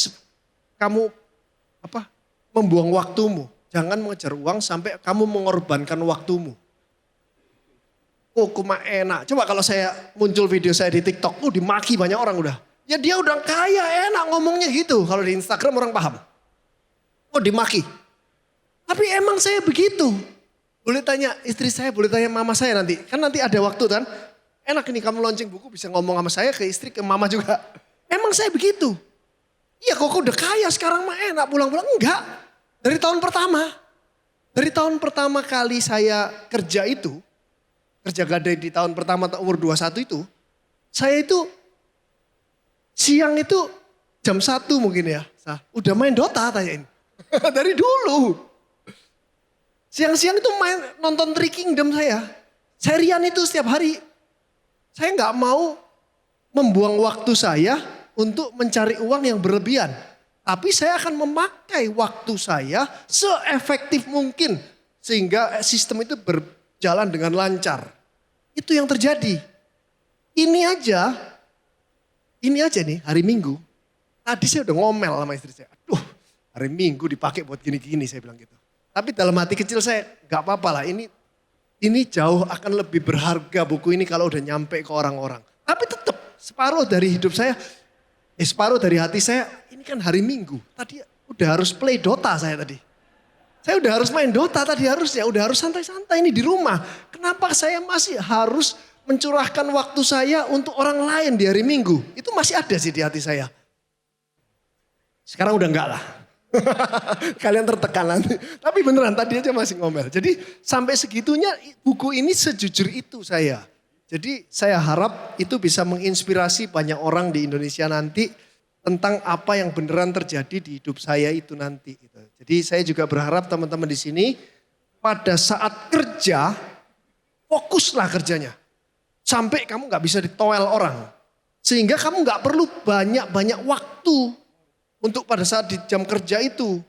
kamu membuang waktumu. Jangan mengejar uang sampai kamu mengorbankan waktumu. Oh, kuma enak. Coba kalau saya muncul video saya di TikTok, dimaki banyak orang udah. Ya dia udah kaya, enak ngomongnya gitu. Kalau di Instagram orang paham. Oh dimaki. Tapi emang saya begitu. Boleh tanya istri saya, boleh tanya mama saya nanti. Kan nanti ada waktu kan. Enak ini kamu launching buku bisa ngomong sama saya, ke istri, ke mama juga. Emang saya begitu. Iya kok udah kaya sekarang mah enak pulang-pulang. Enggak. Dari tahun pertama. Dari tahun pertama kali saya kerja itu. Kerja gadai di tahun pertama umur 21 itu. Saya itu siang itu jam 1 mungkin ya. Udah main Dota tanyain. Dari dulu. Siang-siang itu main nonton Three Kingdom saya. Serian itu setiap hari. Saya nggak mau membuang waktu saya untuk mencari uang yang berlebihan. Tapi saya akan memakai waktu saya seefektif mungkin. Sehingga sistem itu berjalan dengan lancar. Itu yang terjadi. Ini aja nih hari Minggu. Tadi saya udah ngomel sama istri saya. Aduh hari Minggu dipakai buat gini-gini saya bilang gitu. Tapi dalam hati kecil saya gak apa-apa lah. Ini jauh akan lebih berharga buku ini kalau udah nyampe ke orang-orang. Tapi tetap separuh dari hidup saya. Separuh dari hati saya. Ini kan hari Minggu. Tadi udah harus play Dota saya tadi. Saya udah harus main Dota tadi harusnya. Udah harus santai-santai ini di rumah. Kenapa saya masih harus mencurahkan waktu saya untuk orang lain di hari Minggu. Itu masih ada sih di hati saya. Sekarang udah enggak lah. Kalian tertekan nanti. Tapi beneran tadi aja masih ngomel. Jadi sampai segitunya buku ini sejujur itu saya. Jadi saya harap itu bisa menginspirasi banyak orang di Indonesia nanti tentang apa yang beneran terjadi di hidup saya itu nanti. Gitu. Jadi saya juga berharap teman-teman di sini pada saat kerja fokuslah kerjanya. Sampai kamu gak bisa ditoel orang. Sehingga kamu gak perlu banyak-banyak waktu untuk pada saat di jam kerja itu.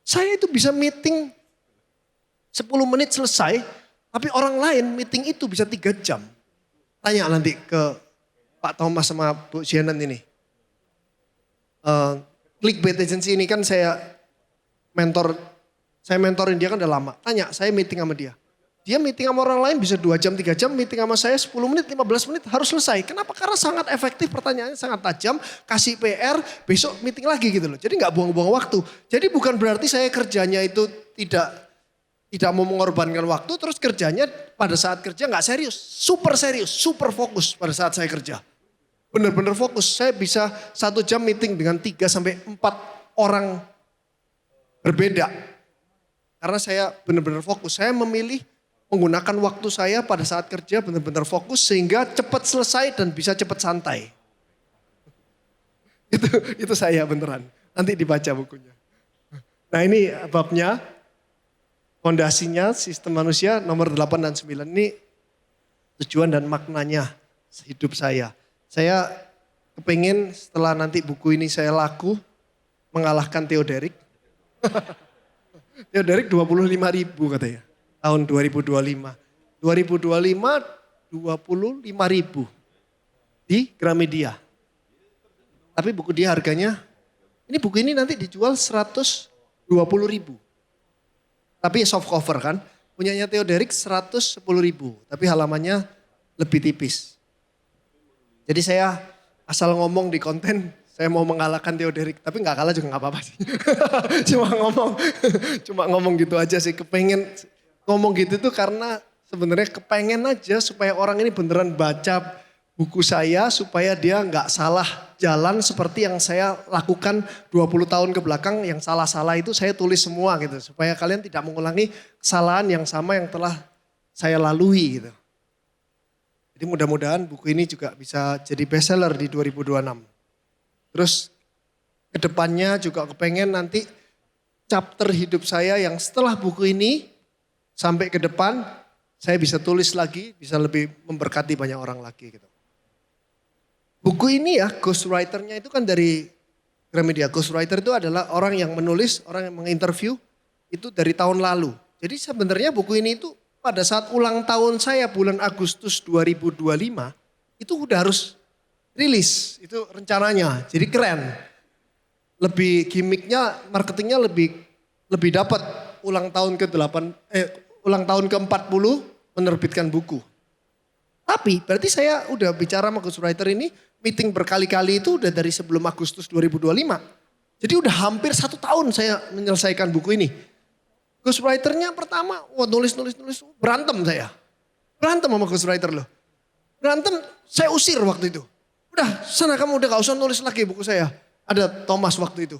Saya itu bisa meeting 10 menit selesai, tapi orang lain meeting itu bisa 3 jam. Tanya nanti ke Pak Thomas sama Bu Shannon ini. Clickbait Agency ini kan saya mentorin dia kan udah lama. Tanya, saya meeting sama dia. Dia meeting sama orang lain bisa 2 jam, 3 jam, meeting sama saya 10 menit, 15 menit harus selesai. Kenapa? Karena sangat efektif, pertanyaannya sangat tajam, kasih PR, besok meeting lagi gitu loh. Jadi gak buang-buang waktu. Jadi bukan berarti saya kerjanya itu tidak mau mengorbankan waktu, terus kerjanya pada saat kerja gak serius, super fokus pada saat saya kerja. Benar-benar fokus, saya bisa 1 jam meeting dengan 3 sampai 4 orang berbeda. Karena saya benar-benar fokus, saya memilih menggunakan waktu saya pada saat kerja benar-benar fokus sehingga cepat selesai dan bisa cepat santai. Itu saya beneran. Nanti dibaca bukunya. Nah ini babnya, fondasinya sistem manusia nomor 8 dan 9 ini tujuan dan maknanya hidup saya. Saya kepengen setelah nanti buku ini saya laku mengalahkan Theo Derek. Theo Derek 25.000 katanya. Tahun 2025. 2025 25.000 di Gramedia. Tapi buku dia harganya, ini buku ini nanti dijual 120.000. Tapi soft cover kan. Punyanya Theo Derek 110.000. Tapi halamannya lebih tipis. Jadi saya asal ngomong di konten, saya mau mengalahkan Theo Derek. Tapi gak kalah juga gak apa-apa sih. Cuma ngomong gitu aja sih. Kepengen ngomong gitu tuh karena sebenarnya kepengen aja supaya orang ini beneran baca buku saya supaya dia nggak salah jalan seperti yang saya lakukan 20 tahun ke belakang. Yang salah-salah itu saya tulis semua gitu supaya kalian tidak mengulangi kesalahan yang sama yang telah saya lalui gitu. Jadi mudah-mudahan buku ini juga bisa jadi bestseller di 2026. Terus kedepannya juga kepengen nanti chapter hidup saya yang setelah buku ini sampai ke depan saya bisa tulis lagi, bisa lebih memberkati banyak orang lagi gitu. Buku ini ya, ghostwriter-nya itu kan dari Gramedia. Ghostwriter itu adalah orang yang menulis, orang yang menginterview itu dari tahun lalu. Jadi sebenarnya buku ini itu pada saat ulang tahun saya bulan Agustus 2025 itu udah harus rilis, itu rencananya. Jadi keren. Lebih gimmicknya, marketingnya lebih dapat ulang tahun ulang tahun ke-40 menerbitkan buku. Tapi berarti saya udah bicara sama ghostwriter ini, meeting berkali-kali itu udah dari sebelum Agustus 2025. Jadi udah hampir 1 tahun saya menyelesaikan buku ini. Ghostwriter-nya pertama, nulis, berantem saya. Berantem sama ghostwriter loh. Berantem, saya usir waktu itu. Udah, sana kamu udah gak usah nulis lagi buku saya. Ada Thomas waktu itu.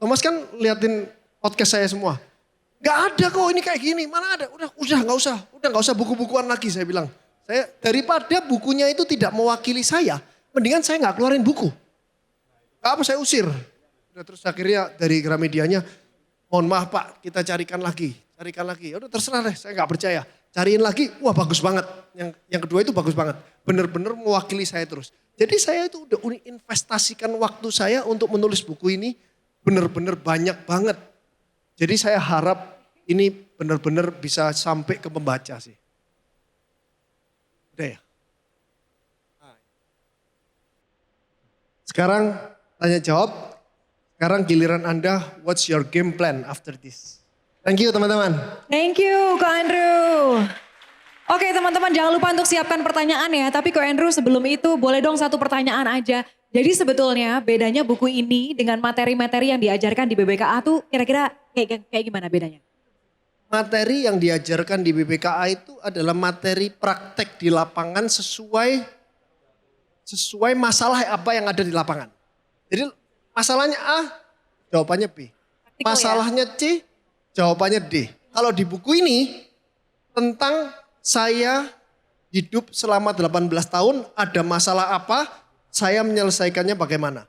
Thomas kan liatin podcast saya semua. Gak ada kok ini kayak gini, mana ada. Udah gak usah buku-bukuan lagi saya bilang. Saya daripada bukunya itu tidak mewakili saya, mendingan saya gak keluarin buku. Gak apa saya usir. Udah terus akhirnya dari Gramedianya, mohon maaf Pak, kita carikan lagi. Ya udah terserah deh, saya gak percaya. Cariin lagi, wah bagus banget. Yang kedua itu bagus banget. Bener-bener mewakili saya terus. Jadi saya itu udah investasikan waktu saya untuk menulis buku ini bener-bener banyak banget. Jadi saya harap ini benar-benar bisa sampai ke pembaca sih. Udah ya? Sekarang tanya jawab. Sekarang giliran Anda, what's your game plan after this? Thank you teman-teman. Thank you Ko Andrew. Oke teman-teman jangan lupa untuk siapkan pertanyaan ya. Tapi Ko Andrew sebelum itu boleh dong 1 pertanyaan aja. Jadi sebetulnya bedanya buku ini dengan materi-materi yang diajarkan di BBKA tuh kira-kira kayak gimana bedanya? Materi yang diajarkan di BBKA itu adalah materi praktek di lapangan sesuai masalah apa yang ada di lapangan. Jadi Masalahnya A, jawabannya B. Praktikal ya? Masalahnya C, jawabannya D. Kalau di buku ini tentang saya hidup selama 18 tahun, ada masalah apa, saya menyelesaikannya bagaimana.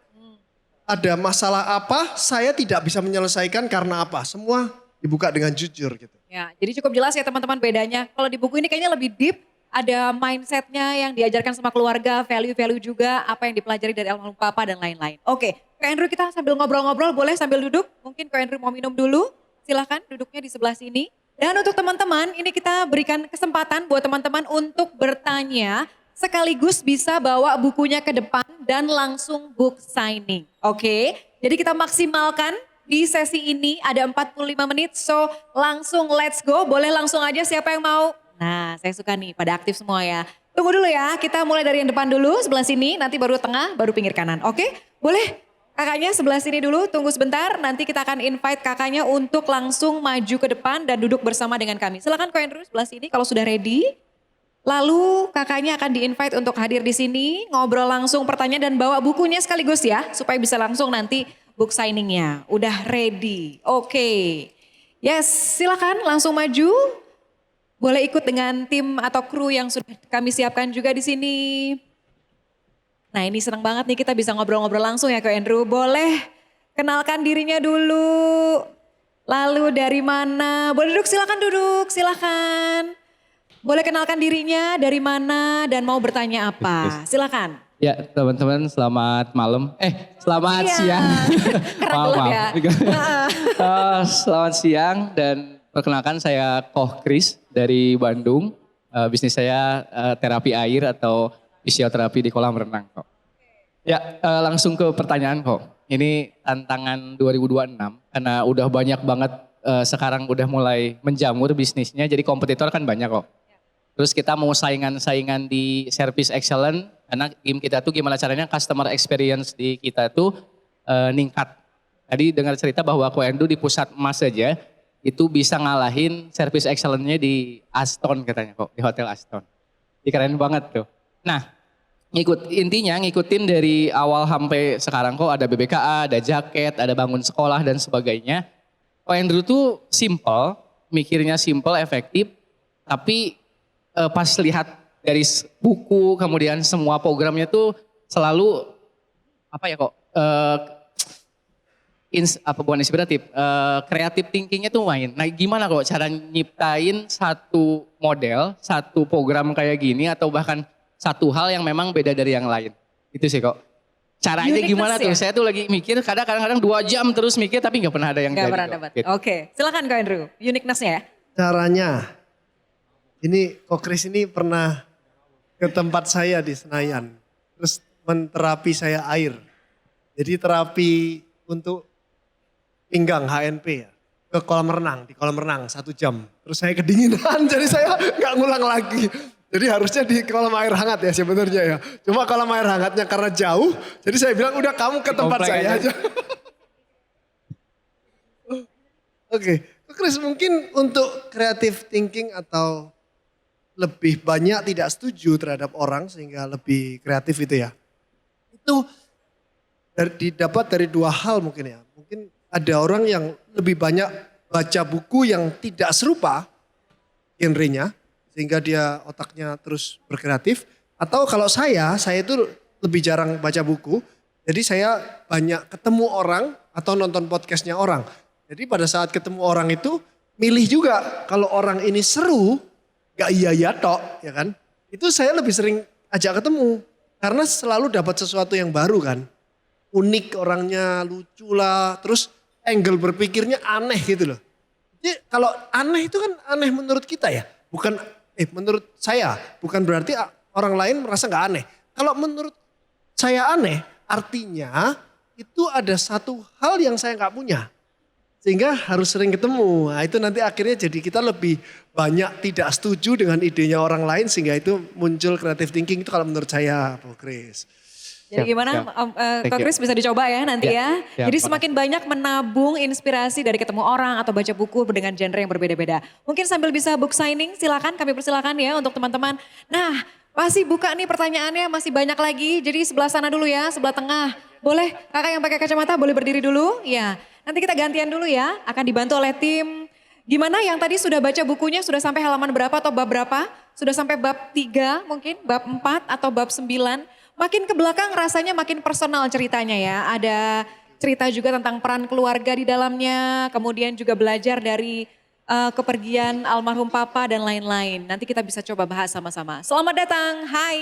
Ada masalah apa, saya tidak bisa menyelesaikan karena apa. Semua dibuka dengan jujur gitu. Ya, jadi cukup jelas ya teman-teman bedanya. Kalau di buku ini kayaknya lebih deep, ada mindsetnya yang diajarkan sama keluarga, value-value juga, apa yang dipelajari dari almarhum papa dan lain-lain. Oke, Kak Andrew kita sambil ngobrol-ngobrol, boleh sambil duduk? Mungkin Kak Andrew mau minum dulu, silahkan duduknya di sebelah sini. Dan untuk teman-teman, ini kita berikan kesempatan buat teman-teman untuk bertanya, sekaligus bisa bawa bukunya ke depan dan langsung book signing. Oke, jadi kita maksimalkan di sesi ini ada 45 menit, so langsung let's go. Boleh langsung aja siapa yang mau? Nah, saya suka nih pada aktif semua ya. Tunggu dulu ya, kita mulai dari yang depan dulu, sebelah sini, nanti baru tengah, baru pinggir kanan. Oke, boleh kakaknya sebelah sini dulu, tunggu sebentar. Nanti kita akan invite kakaknya untuk langsung maju ke depan dan duduk bersama dengan kami. Silakan Ko Andrew sebelah sini kalau sudah ready. Lalu kakaknya akan di-invite untuk hadir di sini, ngobrol langsung pertanyaan dan bawa bukunya sekaligus ya, supaya bisa langsung nanti book signingnya. Udah ready, oke. Yes, silakan langsung maju. Boleh ikut dengan tim atau kru yang sudah kami siapkan juga di sini. Nah ini senang banget nih kita bisa ngobrol-ngobrol langsung ya Ko Andrew. Boleh kenalkan dirinya dulu. Lalu dari mana? Boleh duduk, silakan. Boleh kenalkan dirinya dari mana dan mau bertanya apa. Silakan. Ya teman-teman selamat malam. Selamat siang. Maaf. Ya. Selamat siang dan perkenalkan saya Koh Kris dari Bandung. Bisnis saya terapi air atau fisioterapi di kolam renang kok. Ya langsung ke pertanyaan kok. Ini tantangan 2026 karena udah banyak banget sekarang udah mulai menjamur bisnisnya jadi kompetitor kan banyak kok. Terus kita mau saingan-saingan di service excellent karena game kita tuh gimana caranya customer experience di kita tuh ningkat. Tadi dengar cerita bahwa Ko Andrew di pusat emas saja itu bisa ngalahin service excellence-nya di Aston katanya kok, di Hotel Aston. Ini keren banget tuh. Nah, ngikutin dari awal sampai sekarang kok ada BBKA, ada jaket, ada bangun sekolah dan sebagainya. Ko Andrew tuh simple, mikirnya simple, efektif, tapi pas lihat dari buku kemudian semua programnya tuh selalu apa ya kok bukan inspiratif, kreatif thinkingnya tuh main. Nah gimana kok cara nyiptain satu model, satu program kayak gini atau bahkan satu hal yang memang beda dari yang lain. Itu sih kok. Caranya Uniqueness gimana tuh? Ya? Saya tuh lagi mikir kadang-kadang 2 jam terus mikir tapi gak pernah ada yang Gak jadi. pernah dapat. Gitu. Oke, silakan Ko Andrew. Uniqueness-nya ya. Caranya, ini Ko Kris ini pernah ke tempat saya di Senayan. Terus menterapi saya air. Jadi terapi untuk pinggang HNP ya. Ke kolam renang, di kolam renang 1 jam. Terus saya kedinginan jadi saya gak ngulang lagi. Jadi harusnya di kolam air hangat ya sebenarnya ya. Cuma kolam air hangatnya karena jauh. Jadi saya bilang udah kamu ke tempat saya aja. Oke, Chris mungkin untuk creative thinking atau lebih banyak tidak setuju terhadap orang sehingga lebih kreatif itu ya. Itu didapat dari 2 hal mungkin ya. Mungkin ada orang yang lebih banyak baca buku yang tidak serupa genrenya sehingga dia otaknya terus berkreatif. Atau kalau saya itu lebih jarang baca buku. Jadi saya banyak ketemu orang atau nonton podcastnya orang. Jadi pada saat ketemu orang itu milih juga kalau orang ini seru, gak iya tok ya kan. Itu saya lebih sering ajak ketemu karena selalu dapat sesuatu yang baru kan. Unik orangnya, lucu lah, terus angle berpikirnya aneh gitu loh. Jadi kalau aneh itu kan aneh menurut kita ya. Bukan menurut saya, bukan berarti orang lain merasa gak aneh. Kalau menurut saya aneh, artinya itu ada satu hal yang saya gak punya. Sehingga harus sering ketemu. Nah itu nanti akhirnya jadi kita lebih banyak tidak setuju dengan idenya orang lain. Sehingga itu muncul creative thinking itu kalau menurut saya, Bu Kris. Jadi gimana Kak Kris bisa dicoba ya nanti ya. Jadi semakin banyak menabung inspirasi dari ketemu orang atau baca buku dengan genre yang berbeda-beda. Mungkin sambil bisa book signing silakan kami persilakan ya untuk teman-teman. Nah masih buka nih pertanyaannya masih banyak lagi. Jadi sebelah sana dulu ya, sebelah tengah. Boleh kakak yang pakai kacamata boleh berdiri dulu? Ya, nanti kita gantian dulu ya. Akan dibantu oleh tim. Gimana yang tadi sudah baca bukunya, sudah sampai halaman berapa atau bab berapa? Sudah sampai bab 3 mungkin, bab 4 atau bab 9. Makin ke belakang rasanya makin personal ceritanya ya. Ada cerita juga tentang peran keluarga di dalamnya. Kemudian juga belajar dari kepergian almarhum papa dan lain-lain. Nanti kita bisa coba bahas sama-sama. Selamat datang, hai.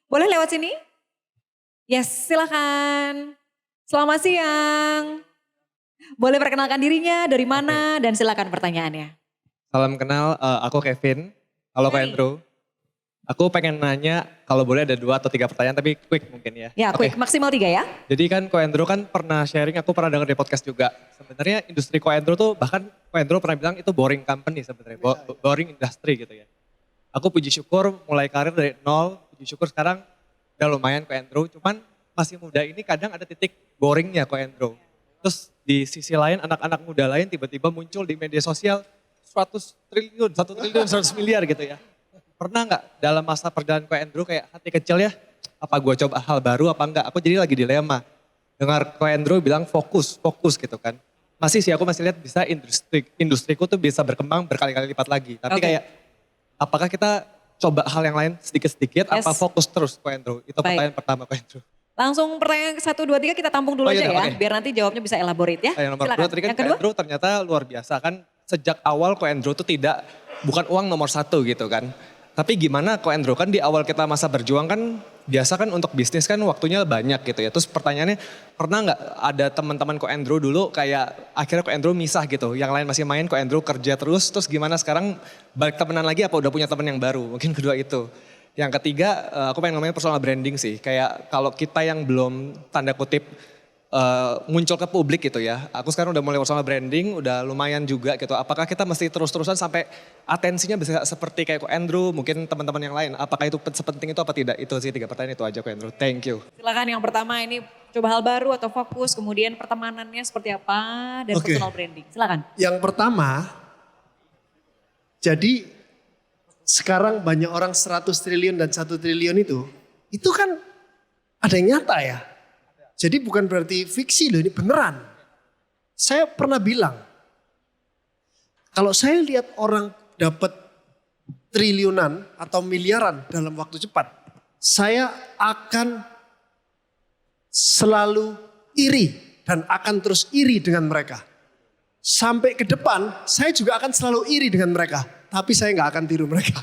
Boleh lewat sini? Yes, silakan. Selamat siang. Boleh perkenalkan dirinya, dari mana, dan silakan pertanyaannya. Salam kenal, aku Kevin. Halo Kak Hai. Andrew. Aku pengen nanya, kalau boleh ada 2 atau 3 pertanyaan, tapi quick mungkin ya. Ya, Oke. quick, maksimal 3 ya. Jadi kan Ko Andrew kan pernah sharing, aku pernah dengar di podcast juga. Sebenarnya industri Ko Andrew tuh, bahkan Ko Andrew pernah bilang itu boring company sebenarnya, boring industry gitu ya. Aku puji syukur mulai karir dari nol, puji syukur sekarang udah lumayan Ko Andrew. Cuman masih muda ini kadang ada titik boringnya Ko Andrew. Terus di sisi lain anak-anak muda lain tiba-tiba muncul di media sosial 100 triliun, 1 triliun, 100 miliar gitu ya. Pernah nggak dalam masa perjalanan Ko Andrew kayak hati kecil ya, apa gue coba hal baru apa enggak? Aku jadi lagi dilema. Dengar Ko Andrew bilang fokus gitu kan. Masih sih aku masih lihat bisa industriku tuh bisa berkembang berkali-kali lipat lagi. Tapi Oke. kayak apakah kita coba hal yang lain sedikit-sedikit Yes. apa fokus terus Ko Andrew? Itu Baik. pertanyaan pertama Ko Andrew. Langsung pertanyaan 1, 2, 3 kita tampung dulu Oh, aja iya, ya. oke. Biar nanti jawabnya bisa elaborate ya. Yang nomor Silakan. 2 tadi kan Yang Ko kedua? Andrew ternyata luar biasa kan. Sejak awal Ko Andrew tuh bukan uang nomor 1 gitu kan. Tapi gimana Ko Andrew kan di awal kita masa berjuang kan biasa kan untuk bisnis kan waktunya banyak gitu ya. Terus pertanyaannya pernah nggak ada teman-teman Ko Andrew dulu kayak akhirnya Ko Andrew misah gitu. Yang lain masih main Ko Andrew kerja terus. Terus gimana sekarang balik temenan lagi apa udah punya teman yang baru? Mungkin kedua itu. Yang ketiga aku pengen ngomongin personal branding sih. Kayak kalau kita yang belum tanda kutip muncul ke publik gitu ya. Aku sekarang udah mulai personal branding, udah lumayan juga gitu. Apakah kita mesti terus-terusan sampai atensinya bisa seperti kayak Ko Andrew, mungkin teman-teman yang lain. Apakah itu sepenting itu apa tidak? Itu sih 3 pertanyaan itu aja Ko Andrew. Thank you. Silakan yang pertama ini coba hal baru atau fokus, kemudian pertemanannya seperti apa, dan Oke. personal branding. Silakan. Yang pertama, jadi sekarang banyak orang 100 triliun dan 1 triliun itu kan ada yang nyata ya. Jadi bukan berarti fiksi loh, ini beneran. Saya pernah bilang, kalau saya lihat orang dapat triliunan atau miliaran dalam waktu cepat, saya akan selalu iri dan akan terus iri dengan mereka. Sampai ke depan, saya juga akan selalu iri dengan mereka. Tapi saya nggak akan tiru mereka.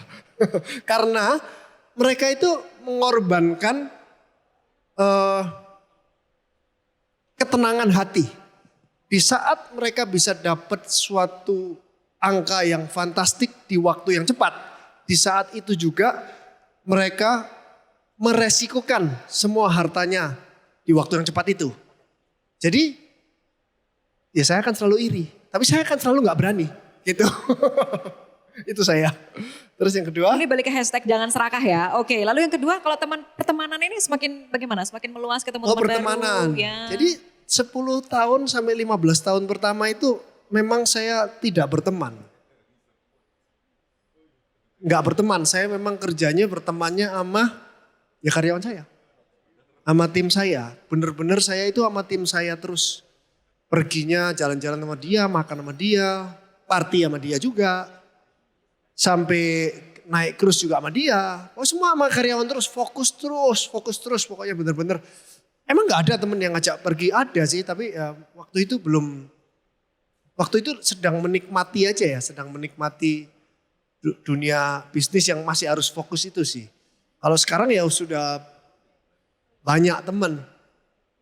Karena mereka itu mengorbankan ketenangan hati. Di saat mereka bisa dapat suatu angka yang fantastik di waktu yang cepat. Di saat itu juga mereka meresikukan semua hartanya di waktu yang cepat itu. Jadi ya saya akan selalu iri. Tapi saya akan selalu nggak berani. Gitu. Itu saya. Terus yang kedua. Ini balik ke hashtag jangan serakah ya. Oke, lalu yang kedua kalau pertemanan ini semakin bagaimana? Semakin meluas ketemu teman Pertemanan. baru. Ya. Jadi 10 tahun sampai 15 tahun pertama itu memang saya tidak berteman. Nggak berteman, saya memang kerjanya bertemannya sama ya karyawan saya. Sama tim saya. Bener-bener saya itu sama tim saya terus. Perginya jalan-jalan sama dia, makan sama dia, party sama dia juga. Sampai naik cruise juga sama dia. Oh semua sama karyawan terus, fokus terus. Pokoknya bener-bener. Emang gak ada temen yang ngajak pergi, ada sih. Tapi ya, waktu itu sedang menikmati aja ya. Sedang menikmati dunia bisnis yang masih harus fokus itu sih. Kalau sekarang ya sudah banyak temen.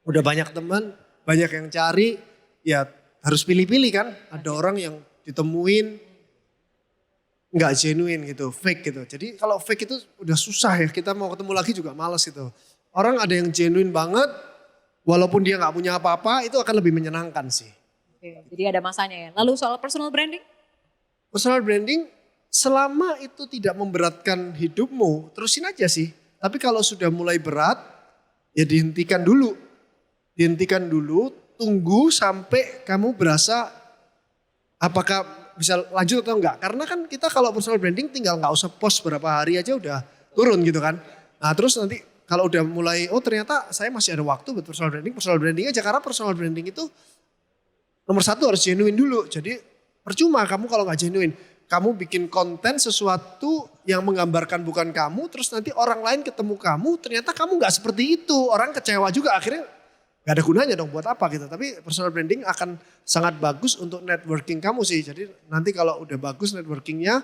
Udah banyak temen, banyak yang cari. Ya harus pilih-pilih kan. Ada orang yang ditemuin nggak genuine gitu, fake gitu. Jadi kalau fake itu udah susah ya, kita mau ketemu lagi juga males gitu. Orang ada yang genuine banget, walaupun dia nggak punya apa-apa, itu akan lebih menyenangkan sih. Oke, jadi ada masanya ya. Lalu soal personal branding? Personal branding, selama itu tidak memberatkan hidupmu, terusin aja sih. Tapi kalau sudah mulai berat, ya dihentikan dulu. Dihentikan dulu, tunggu sampai kamu berasa apakah bisa lanjut atau enggak. Karena kan kita kalau personal branding tinggal nggak usah post berapa hari aja udah turun gitu kan. Nah terus nanti kalau udah mulai, oh ternyata saya masih ada waktu buat personal branding aja. Karena personal branding itu nomor satu harus genuine dulu. Jadi percuma kamu kalau nggak genuine. Kamu bikin konten sesuatu yang menggambarkan bukan kamu, terus nanti orang lain ketemu kamu, ternyata kamu nggak seperti itu. Orang kecewa juga, akhirnya nggak ada gunanya dong buat apa gitu. Tapi personal branding akan sangat bagus untuk networking kamu sih. Jadi nanti kalau udah bagus networkingnya,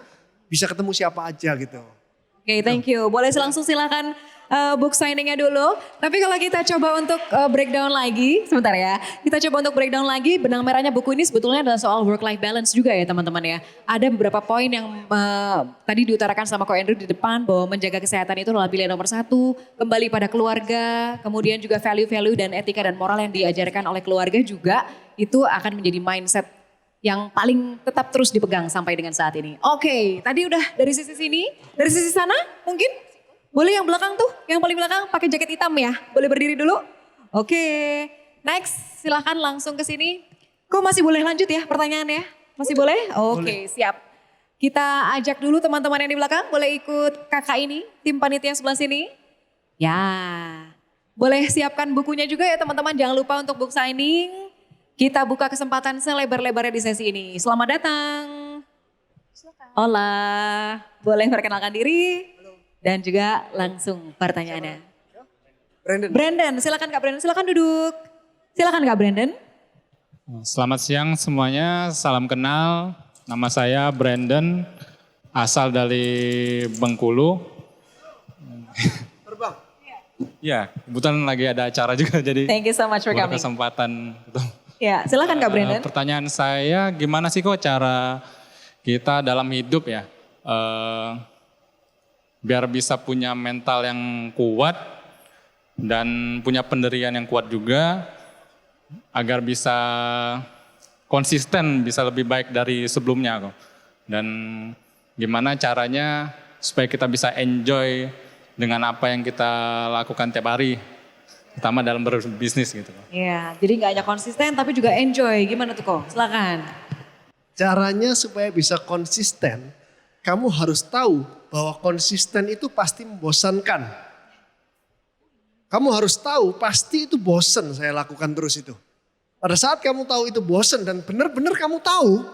bisa ketemu siapa aja gitu. Oke, thank you. Boleh langsung silakan book signingnya dulu. Tapi kalau kita coba untuk breakdown lagi, sebentar ya. Kita coba untuk breakdown lagi, benang merahnya buku ini sebetulnya adalah soal work-life balance juga ya teman-teman ya. Ada beberapa poin yang tadi diutarakan sama Ko Andrew di depan, bahwa menjaga kesehatan itu adalah pilihan nomor satu. Kembali pada keluarga, kemudian juga value-value dan etika dan moral yang diajarkan oleh keluarga juga, itu akan menjadi mindset yang paling tetap terus dipegang sampai dengan saat ini. Oke, tadi udah dari sisi sini, dari sisi sana mungkin? Boleh yang belakang tuh, yang paling belakang pakai jaket hitam ya. Boleh berdiri dulu? Oke, next silahkan langsung ke sini. Kok masih boleh lanjut ya pertanyaannya? Masih boleh? Oke, siap. Kita ajak dulu teman-teman yang di belakang, boleh ikut kakak ini, tim panitia sebelah sini. Ya, boleh siapkan bukunya juga ya teman-teman, jangan lupa untuk book signing. Kita buka kesempatan selebar-lebarnya di sesi ini. Selamat datang. Hola, boleh perkenalkan diri dan juga langsung pertanyaannya. Brandon, silakan Kak Brandon, silakan duduk. Silakan Kak Brandon. Selamat siang semuanya, salam kenal. Nama saya Brandon, asal dari Bengkulu. Terbang. Ya, kebetulan lagi ada acara juga jadi Thank you so much for coming. kesempatan. Ya, silakan Kak Brandon. Pertanyaan saya, gimana sih kok cara kita dalam hidup ya, biar bisa punya mental yang kuat dan punya pendirian yang kuat juga, agar bisa konsisten, bisa lebih baik dari sebelumnya kok. Dan gimana caranya supaya kita bisa enjoy dengan apa yang kita lakukan tiap hari, terutama dalam berbisnis gitu. Iya, jadi nggak hanya konsisten tapi juga enjoy. Gimana tuh kok? Silakan. Caranya supaya bisa konsisten, kamu harus tahu bahwa konsisten itu pasti membosankan. Kamu harus tahu pasti itu bosan saya lakukan terus itu. Pada saat kamu tahu itu bosan dan benar-benar kamu tahu,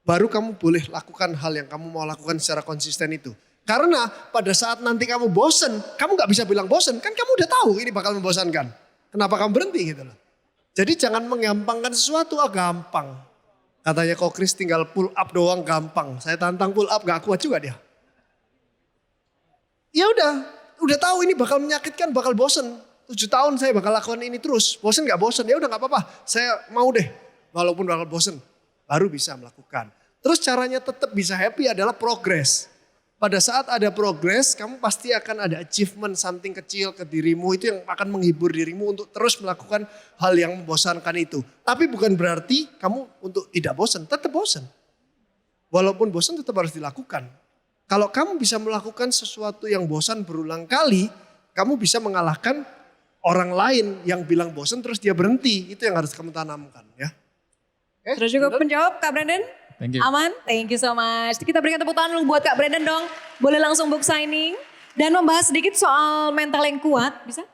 baru kamu boleh lakukan hal yang kamu mau lakukan secara konsisten itu. Karena pada saat nanti kamu bosan, kamu gak bisa bilang bosan. Kan kamu udah tahu ini bakal membosankan. Kenapa kamu berhenti gitu loh. Jadi jangan menggampangkan sesuatu, gampang. Katanya kok Chris tinggal pull up doang gampang. Saya tantang pull up gak kuat juga dia. Ya udah tahu ini bakal menyakitkan, bakal bosan. 7 tahun saya bakal lakukan ini terus. Bosan gak bosan, ya udah gak apa-apa. Saya mau deh, walaupun bakal bosan. Baru bisa melakukan. Terus caranya tetap bisa happy adalah progress. Pada saat ada progres, kamu pasti akan ada achievement something kecil ke dirimu. Itu yang akan menghibur dirimu untuk terus melakukan hal yang membosankan itu. Tapi bukan berarti kamu untuk tidak bosan, tetap bosan. Walaupun bosan tetap harus dilakukan. Kalau kamu bisa melakukan sesuatu yang bosan berulang kali, kamu bisa mengalahkan orang lain yang bilang bosan terus dia berhenti. Itu yang harus kamu tanamkan ya. Sudah cukup menjawab Kak Brandon? Thank you. Aman? Thank you so much. Kita berikan tepuk tangan dulu buat Kak Brandon dong. Boleh langsung book signing. Dan membahas sedikit soal mental yang kuat, bisa?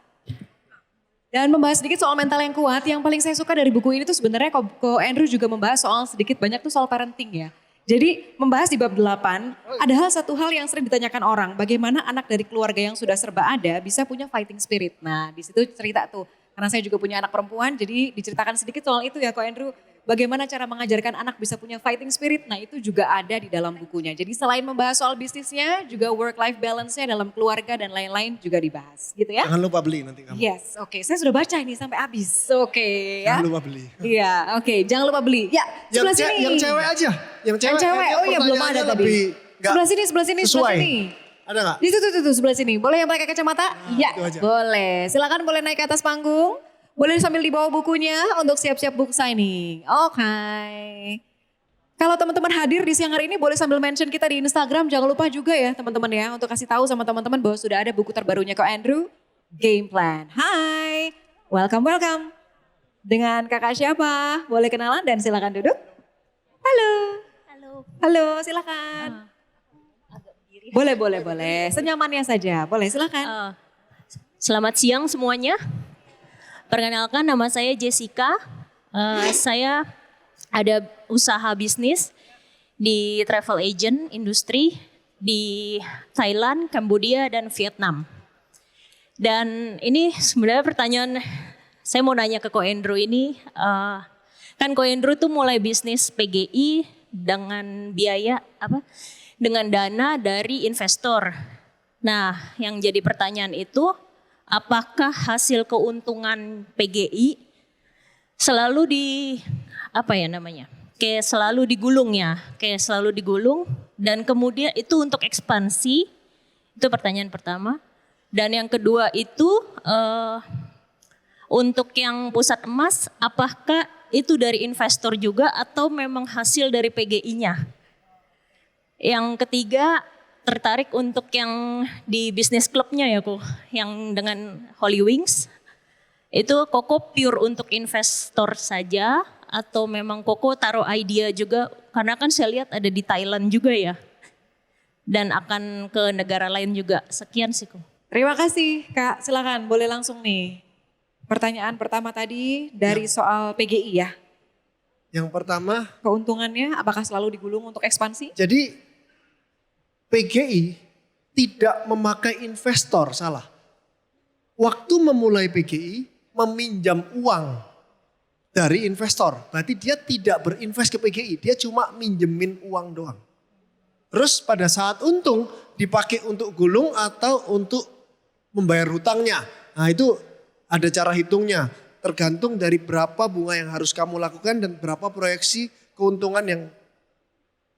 Dan membahas sedikit soal mental yang kuat. Yang paling saya suka dari buku ini tuh sebenarnya Ko Andrew juga membahas soal sedikit banyak tuh soal parenting ya. Jadi membahas di bab 8, ada satu hal yang sering ditanyakan orang. Bagaimana anak dari keluarga yang sudah serba ada bisa punya fighting spirit. Nah di situ cerita tuh. Karena saya juga punya anak perempuan, jadi diceritakan sedikit soal itu ya Ko Andrew. Bagaimana cara mengajarkan anak bisa punya fighting spirit, nah itu juga ada di dalam bukunya. Jadi selain membahas soal bisnisnya, juga work-life balance-nya dalam keluarga dan lain-lain juga dibahas gitu ya. Jangan lupa beli nanti kamu. Yes, oke. Saya sudah baca ini sampai habis. Oke ya. Jangan lupa beli. Iya, oke. Jangan lupa beli. Ya, sebelah sini. Yang cewek aja. Yang cewek. Oh iya belum ada tadi. Sebelah sini, sebelah sini. Ada gak? Di situ sebelah sini. Boleh yang pakai kacamata? Iya, boleh. Silakan boleh naik ke atas panggung. Boleh sambil dibawa bukunya untuk siap-siap book signing. Oke. Kalau teman-teman hadir di siang hari ini boleh sambil mention kita di Instagram. Jangan lupa juga ya teman-teman ya. Untuk kasih tahu sama teman-teman bahwa sudah ada buku terbarunya Ko Andrew. Game Plan. Hai. Welcome. Dengan kakak siapa? Boleh kenalan dan silakan duduk. Halo, silakan. Boleh. Senyamannya saja. Boleh silakan. Selamat siang semuanya. Perkenalkan, nama saya Jessica. Saya ada usaha bisnis di travel agent industri di Thailand, Kambodia, dan Vietnam. Dan ini sebenarnya pertanyaan saya mau nanya ke Ko Andrew ini. Kan Ko Andrew tuh mulai bisnis PGI dengan biaya dengan dana dari investor. Nah, yang jadi pertanyaan itu, apakah hasil keuntungan PGI selalu kayak selalu digulung dan kemudian itu untuk ekspansi, itu pertanyaan pertama. Dan yang kedua itu untuk yang pusat emas, apakah itu dari investor juga atau memang hasil dari PGI-nya? Yang ketiga, tertarik untuk yang di bisnis klubnya ya Ko, yang dengan Holy Wings. Itu Koko pure untuk investor saja atau memang Koko taruh idea juga? Karena kan saya lihat ada di Thailand juga ya. Dan akan ke negara lain juga. Sekian sih Ko. Terima kasih Kak, silakan boleh langsung nih. Pertanyaan pertama tadi dari soal PGI ya. Yang pertama, Keuntungannya apakah selalu digulung untuk ekspansi? jadi PGI tidak memakai investor, salah. Waktu memulai PGI meminjam uang dari investor. Berarti dia tidak berinvest ke PGI, dia cuma minjemin uang doang. Terus pada saat untung dipakai untuk gulung atau untuk membayar hutangnya. Nah itu ada cara hitungnya. Tergantung dari berapa bunga yang harus kamu lakukan dan berapa proyeksi keuntungan yang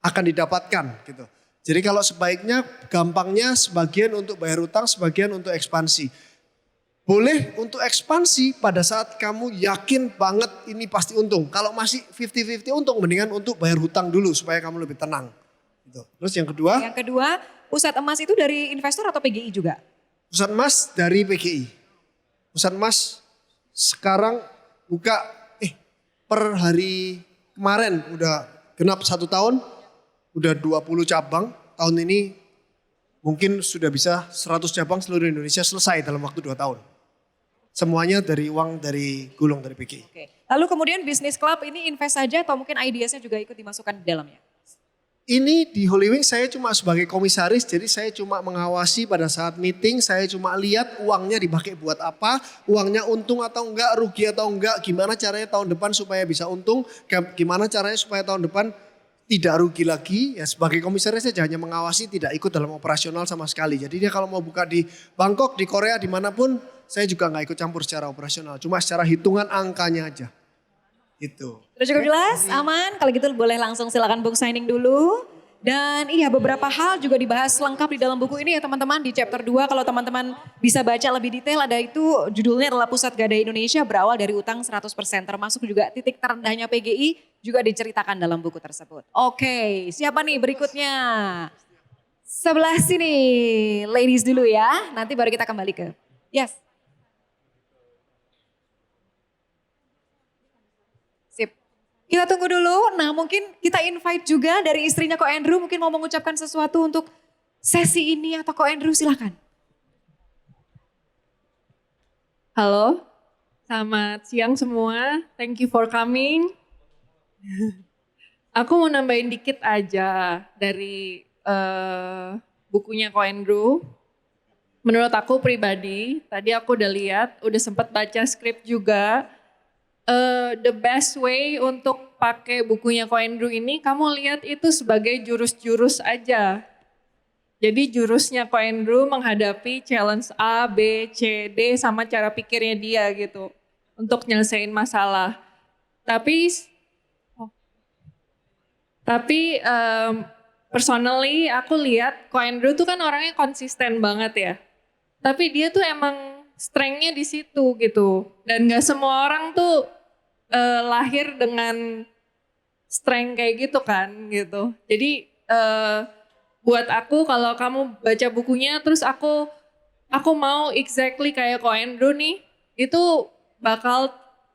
akan didapatkan gitu. Jadi kalau sebaiknya gampangnya sebagian untuk bayar hutang, sebagian untuk ekspansi. Boleh untuk ekspansi pada saat kamu yakin banget ini pasti untung. Kalau masih 50-50 untung, mendingan untuk bayar hutang dulu supaya kamu lebih tenang. Gitu. Terus yang kedua? Yang kedua, pusat emas itu dari investor atau PGI juga? Pusat emas dari PGI. Pusat emas sekarang buka per hari kemarin udah genap 1 tahun, udah 20 cabang. Tahun ini mungkin sudah bisa 100 cabang seluruh Indonesia selesai dalam waktu 2 tahun. Semuanya dari uang dari gulung dari PGI. Oke. Lalu kemudian bisnis club ini invest saja atau mungkin ideasnya juga ikut dimasukkan di dalamnya? Ini di Holy Wings saya cuma sebagai komisaris, jadi saya cuma mengawasi pada saat meeting, saya cuma lihat uangnya dipakai buat apa, uangnya untung atau enggak, rugi atau enggak, gimana caranya tahun depan supaya bisa untung, gimana caranya supaya tahun depan tidak rugi lagi. Ya sebagai komisaris saya hanya mengawasi, tidak ikut dalam operasional sama sekali. Jadi dia kalau mau buka di Bangkok, di Korea, dimanapun, saya juga nggak ikut campur secara operasional, cuma secara hitungan angkanya aja. Itu. Sudah cukup jelas, aman. Kalau gitu boleh langsung silakan book signing dulu. Dan iya beberapa hal juga dibahas lengkap di dalam buku ini ya teman-teman. Di chapter 2 kalau teman-teman bisa baca lebih detail ada itu judulnya adalah Pusat Gadai Indonesia berawal dari utang 100%. Termasuk juga titik terendahnya PGI juga diceritakan dalam buku tersebut. Oke, siapa nih berikutnya? Sebelah sini, ladies dulu ya. Nanti baru kita kembali ke. Yes. Kita tunggu dulu, nah mungkin kita invite juga dari istrinya Ko Andrew mungkin mau mengucapkan sesuatu untuk sesi ini atau Ko Andrew silakan. Halo, selamat siang semua, thank you for coming. Aku mau nambahin dikit aja dari bukunya Ko Andrew. Menurut aku pribadi, tadi aku udah lihat, udah sempat baca skrip juga. The best way untuk pakai bukunya Ko Andrew ini, kamu lihat itu sebagai jurus-jurus aja. Jadi jurusnya Ko Andrew menghadapi challenge A, B, C, D sama cara pikirnya dia gitu. Untuk nyelesain masalah. Tapi personally aku lihat Ko Andrew tuh kan orangnya konsisten banget ya. Tapi dia tuh emang strength-nya di situ gitu. Dan gak semua orang tuh lahir dengan strength kayak gitu kan gitu. Jadi buat aku kalau kamu baca bukunya terus aku mau exactly kayak Ko Andrew nih, itu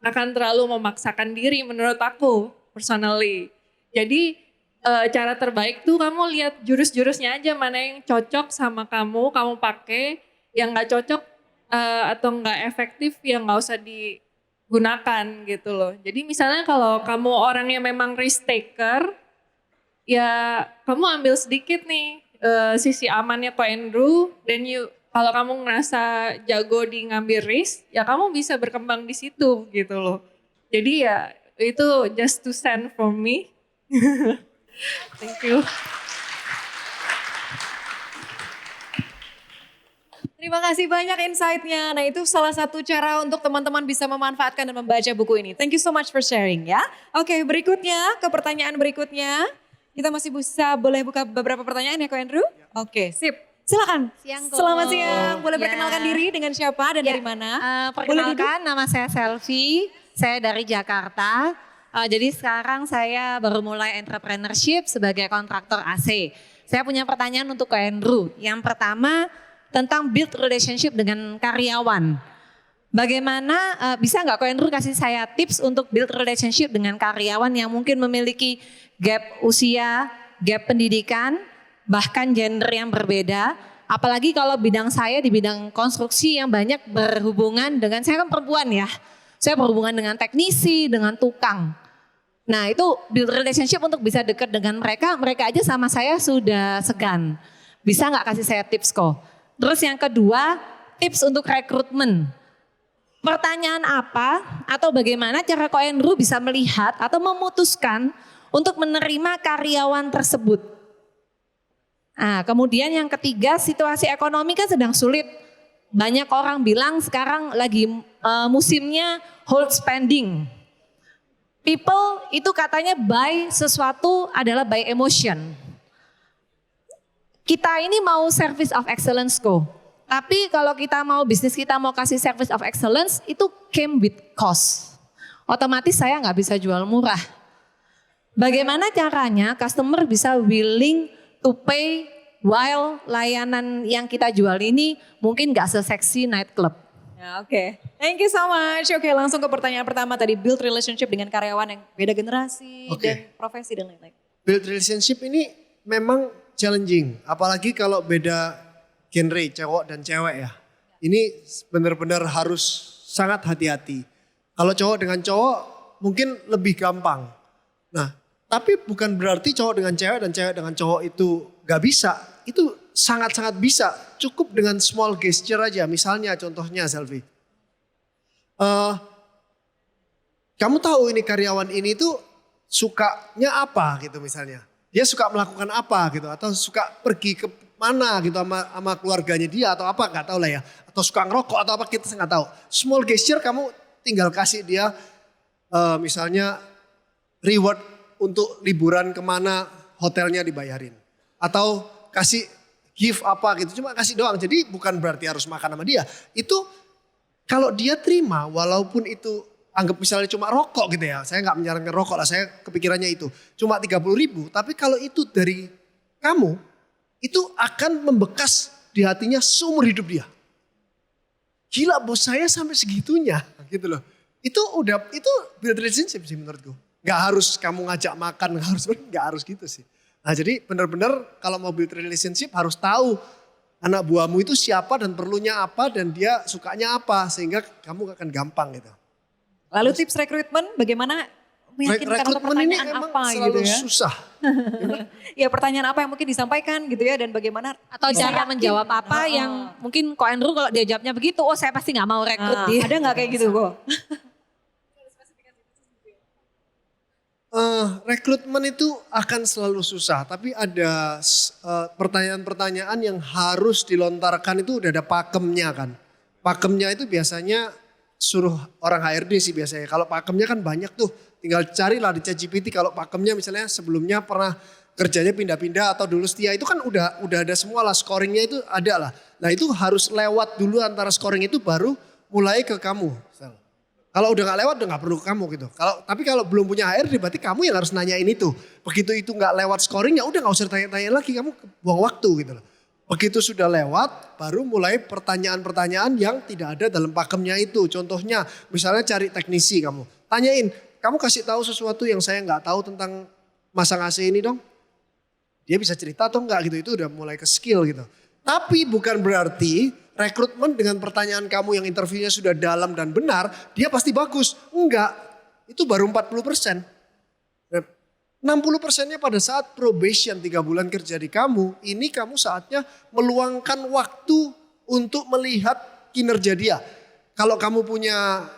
akan terlalu memaksakan diri menurut aku personally. Jadi cara terbaik tuh kamu lihat jurus-jurusnya aja mana yang cocok sama kamu pakai, yang gak cocok atau nggak efektif ya nggak usah digunakan gitu loh. Jadi misalnya kalau kamu orangnya memang risk taker, ya kamu ambil sedikit nih sisi amannya Ko Andrew, dan kalau kamu ngerasa jago di ngambil risk, ya kamu bisa berkembang di situ gitu loh. Jadi ya itu just to send for me. Thank you. Terima kasih banyak insight-nya. Nah itu salah satu cara untuk teman-teman bisa memanfaatkan dan membaca buku ini. Thank you so much for sharing ya. Oke berikutnya, ke pertanyaan berikutnya. Kita masih bisa boleh buka beberapa pertanyaan ya Ko Andrew? Oke sip. Silakan. Siang, Ko. Selamat siang. Boleh Ya. perkenalkan diri dengan siapa dan dari mana? Perkenalkan, nama saya Selvi, saya dari Jakarta. Jadi sekarang saya baru mulai entrepreneurship sebagai kontraktor AC. Saya punya pertanyaan untuk Ko Andrew. Yang pertama tentang build relationship dengan karyawan. Bagaimana bisa nggak Ko Andrew kasih saya tips untuk build relationship dengan karyawan yang mungkin memiliki gap usia, gap pendidikan, bahkan gender yang berbeda. Apalagi kalau bidang saya di bidang konstruksi yang banyak berhubungan dengan, saya kan perempuan ya. Saya berhubungan dengan teknisi, dengan tukang. Nah itu build relationship untuk bisa dekat dengan mereka, mereka aja sama saya sudah segan. Bisa nggak kasih saya tips kok? Terus yang kedua, tips untuk rekrutmen. Pertanyaan apa atau bagaimana cara Ko Andrew bisa melihat atau memutuskan untuk menerima karyawan tersebut? Nah, kemudian yang ketiga, situasi ekonomi kan sedang sulit. Banyak orang bilang sekarang lagi musimnya hold spending. People itu katanya buy sesuatu adalah buy emotion. Kita ini mau service of excellence kok. Tapi kalau kita mau bisnis kita mau kasih service of excellence itu came with cost. Otomatis saya nggak bisa jual murah. Bagaimana caranya customer bisa willing to pay while layanan yang kita jual ini mungkin nggak seseksi nightclub. Ya, oke. Thank you so much. Oke, langsung ke pertanyaan pertama tadi, build relationship dengan karyawan yang beda generasi dan profesi dan lain-lain. Build relationship ini memang challenging, apalagi kalau beda genre cowok dan cewek ya. Ini benar-benar harus sangat hati-hati. Kalau cowok dengan cowok mungkin lebih gampang. Nah, tapi bukan berarti cowok dengan cewek dan cewek dengan cowok itu gak bisa. Itu sangat-sangat bisa. Cukup dengan small gesture aja. Misalnya contohnya Selvi. Kamu tahu ini karyawan ini tuh sukanya apa gitu misalnya. Dia suka melakukan apa gitu. Atau suka pergi ke mana gitu sama keluarganya dia atau apa gak tahu lah ya. Atau suka ngerokok atau apa kita nggak tahu. Small gesture kamu tinggal kasih dia misalnya reward untuk liburan kemana hotelnya dibayarin. Atau kasih gift apa gitu, cuma kasih doang. Jadi bukan berarti harus makan sama dia. Itu kalau dia terima walaupun itu anggap misalnya cuma rokok gitu ya. Saya nggak menyarankan rokok lah, saya kepikirannya itu. Cuma 30.000, tapi kalau itu dari kamu, itu akan membekas di hatinya seumur hidup dia. Gila bos saya sampai segitunya gitu loh. Itu build relationship sih menurutku. Gak harus kamu ngajak makan, gak harus gitu sih. Nah jadi benar-benar kalau mau build relationship harus tahu anak buahmu itu siapa dan perlunya apa dan dia sukanya apa. Sehingga kamu akan gampang gitu. Lalu tips rekrutmen bagaimana meyakinkan atau Rekrutmen ini pertanyaan emang apa selalu gitu ya? susah. Ya pertanyaan apa yang mungkin disampaikan gitu ya dan bagaimana Atau bisa cara yakin. menjawab apa yang mungkin Ko Andrew kalau dia jawabnya begitu, oh saya pasti nggak mau rekrut dia. Ada nggak kayak gitu kok? Rekrutmen itu akan selalu susah, tapi ada pertanyaan-pertanyaan yang harus dilontarkan itu udah ada pakemnya kan. Pakemnya itu biasanya suruh orang HRD sih biasanya. Kalau pakemnya kan banyak tuh, tinggal carilah di ChatGPT. Kalau pakemnya misalnya sebelumnya pernah kerjanya pindah-pindah atau dulu setia itu kan udah ada semua lah, scoringnya itu ada lah. Nah itu harus lewat dulu antara scoring itu baru mulai ke kamu. Kalau udah gak lewat udah gak perlu ke kamu gitu. Tapi kalau belum punya HRD berarti kamu yang harus nanyain itu. Begitu itu gak lewat scoring ya udah gak usah tanya-tanya lagi, kamu buang waktu gitu loh. Begitu sudah lewat baru mulai pertanyaan-pertanyaan yang tidak ada dalam pakemnya itu. Contohnya misalnya cari teknisi kamu. Tanyain, kamu kasih tahu sesuatu yang saya gak tahu tentang masang AC ini dong. Dia bisa cerita atau enggak gitu, itu udah mulai ke skill gitu. Tapi bukan berarti rekrutmen dengan pertanyaan kamu yang interviewnya sudah dalam dan benar, dia pasti bagus. Enggak, itu baru 40%. 60%-nya pada saat probation 3 bulan kerja di kamu, ini kamu saatnya meluangkan waktu untuk melihat kinerja dia. Kalau kamu punya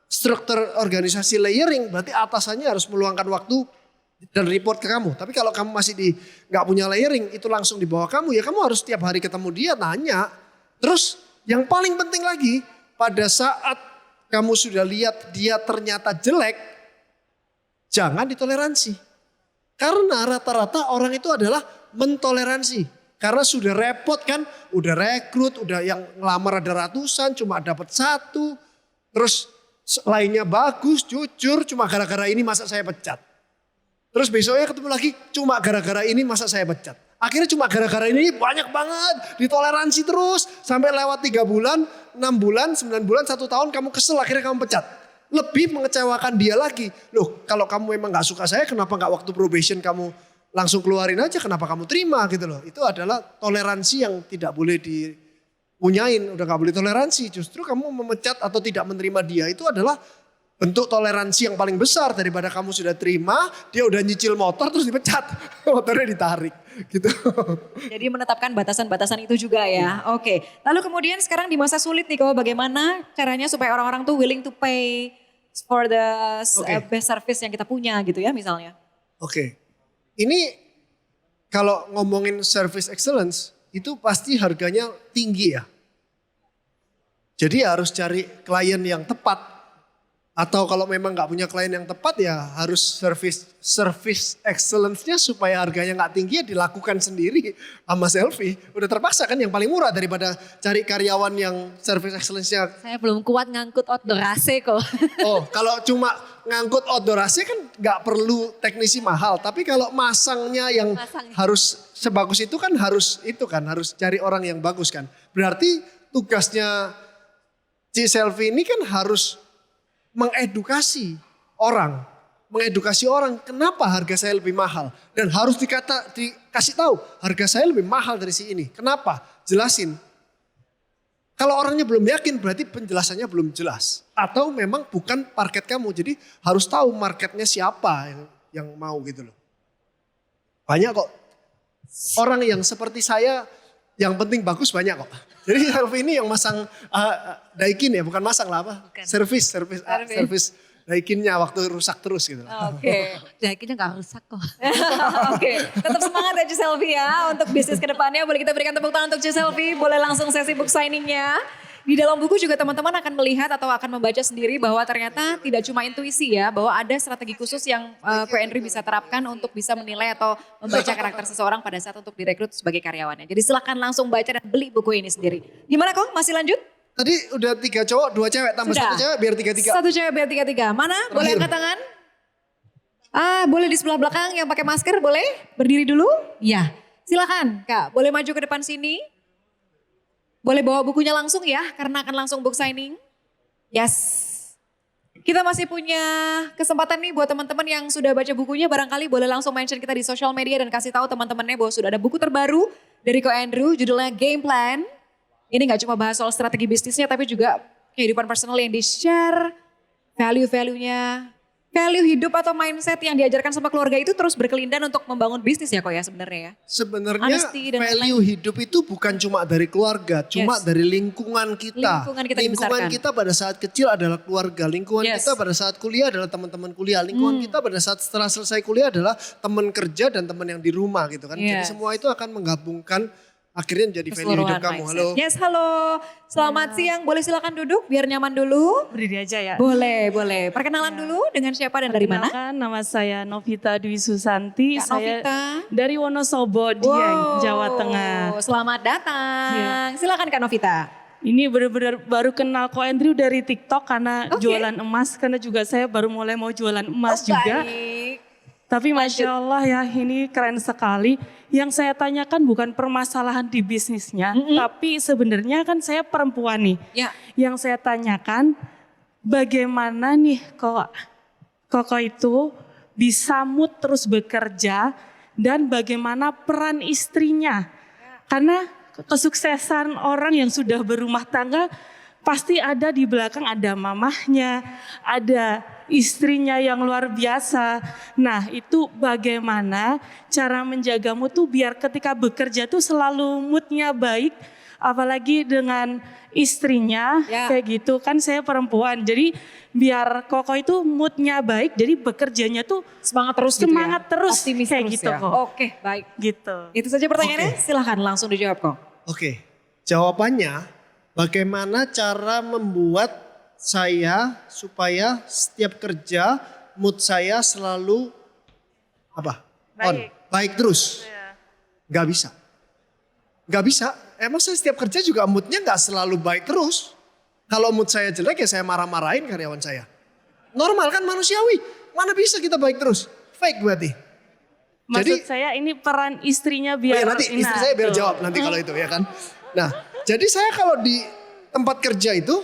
struktur organisasi layering, berarti atasannya harus meluangkan waktu dan report ke kamu. Tapi kalau kamu masih nggak punya layering, itu langsung di bawah kamu, ya kamu harus tiap hari ketemu dia, nanya. Terus yang paling penting lagi, pada saat kamu sudah lihat dia ternyata jelek, jangan ditoleransi. Karena rata-rata orang itu adalah mentoleransi. Karena sudah repot kan, udah rekrut, udah yang ngelamar ada ratusan, cuma dapat 1. Terus lainnya bagus, jujur, cuma gara-gara ini masa saya pecat. Terus besoknya ketemu lagi, cuma gara-gara ini masa saya pecat. Akhirnya cuma gara-gara ini banyak banget, ditoleransi terus. Sampai lewat 3 bulan, 6 bulan, 9 bulan, 1 tahun kamu kesel akhirnya kamu pecat. Lebih mengecewakan dia lagi. Loh kalau kamu memang gak suka saya, kenapa gak waktu probation kamu langsung keluarin aja, kenapa kamu terima gitu loh. Itu adalah toleransi yang tidak boleh dipunyain, udah gak boleh toleransi. Justru kamu memecat atau tidak menerima dia itu adalah bentuk toleransi yang paling besar daripada kamu sudah terima, dia udah nyicil motor terus dipecat, motornya ditarik gitu. Jadi menetapkan batasan-batasan itu juga ya. Oke. Lalu kemudian sekarang di masa sulit nih, Ko, bagaimana caranya supaya orang-orang tuh willing to pay for the best service yang kita punya gitu ya misalnya. Oke. Ini kalau ngomongin service excellence itu pasti harganya tinggi ya. Jadi harus cari klien yang tepat. Atau kalau memang nggak punya klien yang tepat ya harus service excellence-nya supaya harganya nggak tinggi ya dilakukan sendiri sama Selfie. Udah terpaksa kan yang paling murah daripada cari karyawan yang service excellence-nya. Saya belum kuat ngangkut outdoor AC kok. Oh kalau cuma ngangkut outdoor AC kan nggak perlu teknisi mahal. Tapi kalau masangnya yang harus sebagus itu kan harus cari orang yang bagus kan. Berarti tugasnya si Selfie ini kan harus mengedukasi orang kenapa harga saya lebih mahal dan harus dikasih tahu harga saya lebih mahal dari si ini. Kenapa? Jelasin. Kalau orangnya belum yakin berarti penjelasannya belum jelas atau memang bukan market kamu. Jadi harus tahu marketnya siapa yang mau gitu loh. Banyak kok orang yang seperti saya yang penting bagus banyak kok. Jadi Selfie ini yang masang Daikin ya, bukan masang lah apa? Service Daikinnya waktu rusak terus gitu. Oke. Daikinnya gak rusak kok. Oke, tetap semangat ya Selfie ya untuk bisnis kedepannya. Boleh kita berikan tepuk tangan untuk Selfie. Boleh langsung sesi book signingnya. Di dalam buku juga teman-teman akan melihat atau akan membaca sendiri bahwa ternyata tidak cuma intuisi ya, bahwa ada strategi khusus yang Ko Andrew bisa terapkan untuk bisa menilai atau membaca karakter seseorang pada saat untuk direkrut sebagai karyawannya. Jadi silakan langsung baca dan beli buku ini sendiri. Gimana Ko? Masih lanjut? Tadi udah 3 cowok, 2 cewek, tambah Sudah. 1 cewek biar 3-3. 1 cewek biar 3-3. Mana? Boleh angkat tangan? Boleh di sebelah belakang yang pakai masker boleh? Berdiri dulu? Iya. Silakan Kak, boleh maju ke depan sini? Boleh bawa bukunya langsung ya, karena akan langsung book signing. Yes. Kita masih punya kesempatan nih buat teman-teman yang sudah baca bukunya, barangkali boleh langsung mention kita di social media dan kasih tahu teman-temannya bahwa sudah ada buku terbaru dari Ko Andrew, judulnya Game Plan. Ini gak cuma bahas soal strategi bisnisnya, tapi juga kehidupan personal yang di-share, value-valuenya, value hidup atau mindset yang diajarkan sama keluarga itu terus berkelindan untuk membangun bisnis ya Ko ya sebenarnya ya. Sebenarnya Honesty dan value lain-lain. hidup itu bukan cuma dari keluarga, cuma Yes. dari lingkungan kita. Lingkungan kita dibesarkan. kita pada saat kecil adalah keluarga, lingkungan Yes. kita pada saat kuliah adalah teman-teman kuliah, lingkungan kita pada saat setelah selesai kuliah adalah teman kerja dan teman yang di rumah gitu kan. Jadi Yes. semua itu akan menggabungkan akhirnya menjadi value hidup Keseluruhan kamu. mindset. Halo. Yes, halo. Selamat siang. Boleh silakan duduk biar nyaman dulu. Berdiri aja ya. Boleh, boleh. Perkenalan dulu dengan siapa dan dari mana? Perkenalkan, nama saya Novita Dwi Susanti. Kak Saya Novita. dari Wonosobo, Dieng, Jawa Tengah. Selamat datang. Silakan Kak Novita. Ini benar-benar baru kenal Ko Andrew dari TikTok karena Oke. jualan emas. Karena juga saya baru mulai mau jualan emas juga. Baik. Tapi Masya Allah ya ini keren sekali. Yang saya tanyakan bukan permasalahan di bisnisnya. Tapi sebenarnya kan saya perempuan nih. Ya. Yang saya tanyakan bagaimana nih Koko itu bisa mood terus bekerja dan bagaimana peran istrinya. Karena kesuksesan orang yang sudah berumah tangga pasti ada di belakang, ada mamahnya, ada istrinya yang luar biasa. Nah, itu bagaimana cara menjaga mood tuh biar ketika bekerja tuh selalu moodnya baik, apalagi dengan istrinya kayak gitu. Kan saya perempuan, jadi biar Koko itu moodnya baik, jadi bekerjanya tuh semangat terus optimis kayak terus gitu ya. kok. Oke, baik. Gitu. Itu saja pertanyaannya, silahkan langsung dijawab kok. Oke, jawabannya bagaimana cara membuat saya supaya setiap kerja mood saya selalu apa? Baik terus. Gak bisa. Gak bisa. Emang saya setiap kerja juga moodnya gak selalu baik terus. Kalau mood saya jelek ya saya marah-marahin karyawan saya. Normal kan, manusiawi. Mana bisa kita baik terus? Fake berarti. Maksud saya ini peran istrinya biar nanti istri saya biar jawab nanti kalau itu ya kan. Nah, jadi saya kalau di tempat kerja itu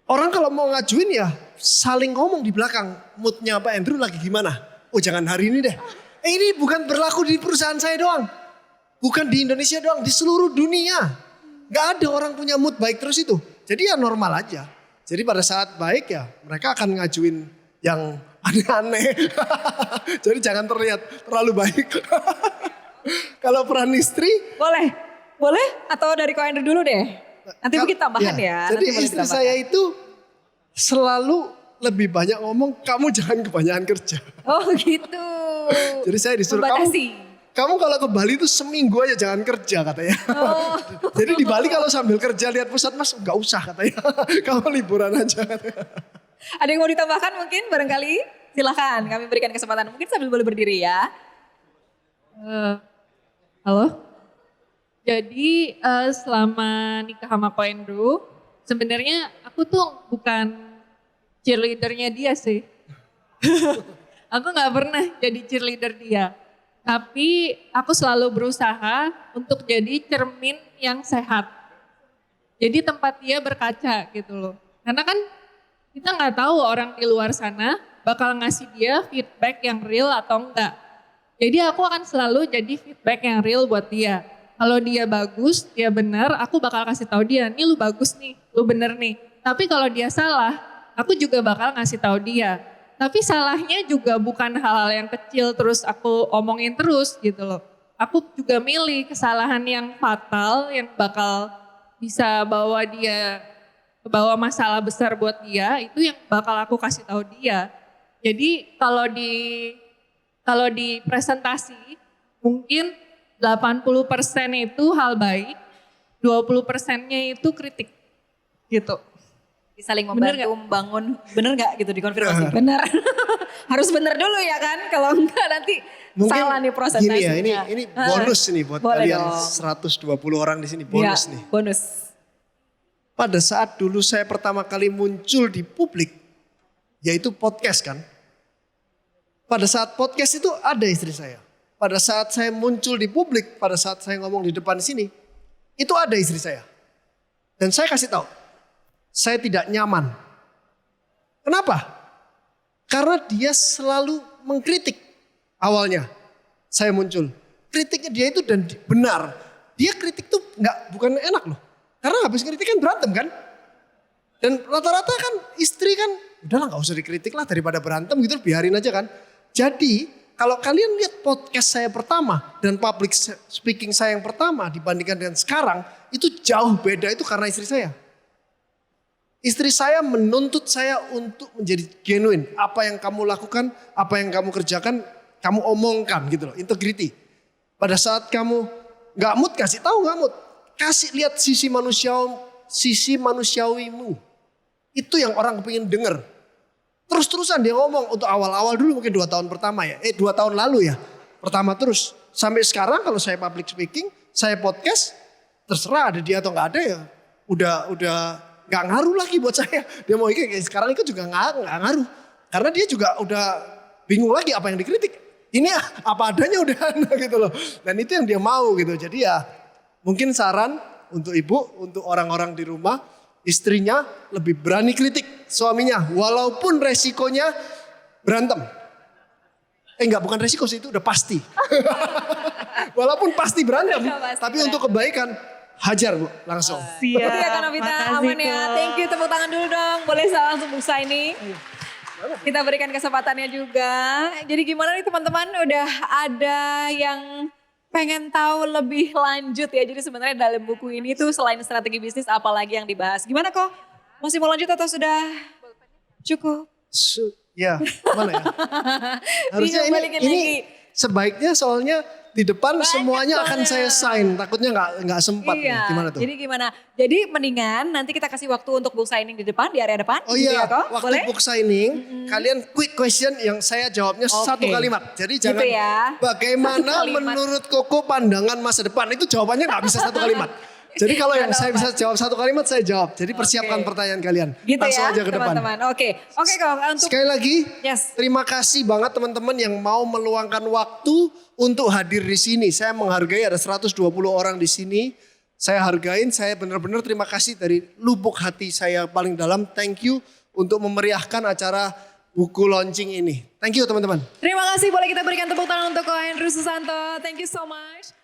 orang kalau mau ngajuin ya saling ngomong di belakang, moodnya Pak Andrew lagi gimana? Oh jangan hari ini deh. Ini bukan berlaku di perusahaan saya doang. Bukan di Indonesia doang, di seluruh dunia. Gak ada orang punya mood baik terus itu. Jadi ya normal aja. Jadi pada saat baik ya mereka akan ngajuin yang aneh-aneh. Jadi jangan terlihat terlalu baik. Kalau peran istri. Boleh atau dari Ko Andrew dulu deh. Nanti mungkin tambahan ya. Jadi nanti istri saya itu selalu lebih banyak ngomong, kamu jangan kebanyakan kerja. Oh gitu. Jadi saya disuruh kamu kalau ke Bali itu seminggu aja jangan kerja katanya. Oh. Jadi di Bali kalau sambil kerja lihat pusat mas nggak usah katanya. Kamu liburan aja katanya. Ada yang mau ditambahkan mungkin barangkali? Silahkan kami berikan kesempatan. Mungkin sambil boleh berdiri ya. Halo. Jadi selama nikah sama Ko Andrew, sebenarnya aku tuh bukan cheerleadernya dia sih. Aku nggak pernah jadi cheerleader dia. Tapi aku selalu berusaha untuk jadi cermin yang sehat. Jadi tempat dia berkaca gitu loh. Karena kan kita nggak tahu orang di luar sana bakal ngasih dia feedback yang real atau enggak. Jadi aku akan selalu jadi feedback yang real buat dia. Kalau dia bagus, dia benar, aku bakal kasih tahu dia, nih lu bagus nih, lu bener nih. Tapi kalau dia salah, aku juga bakal ngasih tahu dia. Tapi salahnya juga bukan hal-hal yang kecil terus aku omongin terus gitu loh. Aku juga milih kesalahan yang fatal yang bakal bisa bawa masalah besar buat dia, itu yang bakal aku kasih tahu dia. Jadi kalau di presentasi mungkin 80% itu hal baik, 20%-nya itu kritik gitu. Saling membantu membangun, bener gak gitu dikonfirmasi? Bener, harus bener dulu ya kan, kalau enggak nanti mungkin salah nih presentasinya. Gini ya, ini bonus nih buat kalian dong. 120 orang di sini, bonus nih. Bonus. Pada saat dulu saya pertama kali muncul di publik, yaitu podcast kan. Pada saat podcast itu ada istri saya. Pada saat saya muncul di publik, pada saat saya ngomong di depan sini, itu ada istri saya. Dan saya kasih tahu, saya tidak nyaman. Kenapa? Karena dia selalu mengkritik awalnya. Saya muncul. Kritiknya dia itu dan benar. Dia kritik tuh bukan enak loh. Karena habis kritik kan berantem kan. Dan rata-rata kan istri kan, udahlah gak usah dikritik lah daripada berantem gitu, biarin aja kan. Jadi kalau kalian lihat podcast saya pertama dan public speaking saya yang pertama dibandingkan dengan sekarang, itu jauh beda itu karena istri saya. Istri saya menuntut saya untuk menjadi genuine. Apa yang kamu lakukan, apa yang kamu kerjakan, kamu omongkan gitu loh, integrity. Pada saat kamu gak mood, kasih tahu gak mood. Kasih lihat sisi manusiawimu. Itu yang orang pengen denger. Terus-terusan dia ngomong untuk awal-awal dulu mungkin 2 tahun pertama ya. 2 tahun lalu ya. Pertama terus. Sampai sekarang kalau saya public speaking, saya podcast, terserah ada dia atau gak ada ya. Udah gak ngaruh lagi buat saya. Dia mau ikut, sekarang ikut juga gak ngaruh. Karena dia juga udah bingung lagi apa yang dikritik. Ini apa adanya udah gitu loh. Dan itu yang dia mau gitu. Jadi ya mungkin saran untuk ibu, untuk orang-orang di rumah, istrinya lebih berani kritik suaminya. Walaupun resikonya berantem. Enggak, bukan resiko sih, itu udah pasti. Walaupun pasti berantem, Pasti tapi berantem. untuk kebaikan hajar Bu, langsung. Siap. Itu ya Kak Novita, makasih, aman ya. Ko. Thank you, tepuk tangan dulu dong. Boleh saya langsung buka ini. Kita berikan kesempatannya juga. Jadi gimana nih teman-teman, udah ada yang pengen tahu lebih lanjut ya. Jadi sebenarnya dalam buku ini tuh selain strategi bisnis apalagi yang dibahas. Gimana kok? Masih mau lanjut atau sudah cukup? Ya, mana ya? Harusnya Bingung balikin ini lagi. sebaiknya soalnya di depan Banyak semuanya akan banget. saya sign. Takutnya nggak sempat nih. Iya, Gimana tuh? jadi gimana? Jadi mendingan nanti kita kasih waktu untuk book signing di depan, di area depan. Oh gitu iya, ya, Ko? waktu Boleh? book signing, kalian quick question yang saya jawabnya satu Oke. kalimat. Jadi Gitu jangan ya. bagaimana Satu kalimat. menurut Koko pandangan masa depan. Itu jawabannya nggak bisa satu kalimat. Jadi kalau yang saya bisa jawab satu kalimat, saya jawab. Jadi persiapkan pertanyaan kalian. Gitu Langsung ya, aja ke depan. teman-teman. Oke, kok untuk Sekali lagi, yes. terima kasih banget teman-teman yang mau meluangkan waktu untuk hadir di sini. Saya menghargai ada 120 orang di sini. Saya hargain, saya benar-benar terima kasih dari lubuk hati saya paling dalam. Thank you untuk memeriahkan acara buku launching ini. Thank you teman-teman. Terima kasih, boleh kita berikan tepuk tangan untuk Ko Andrew Susanto. Thank you so much.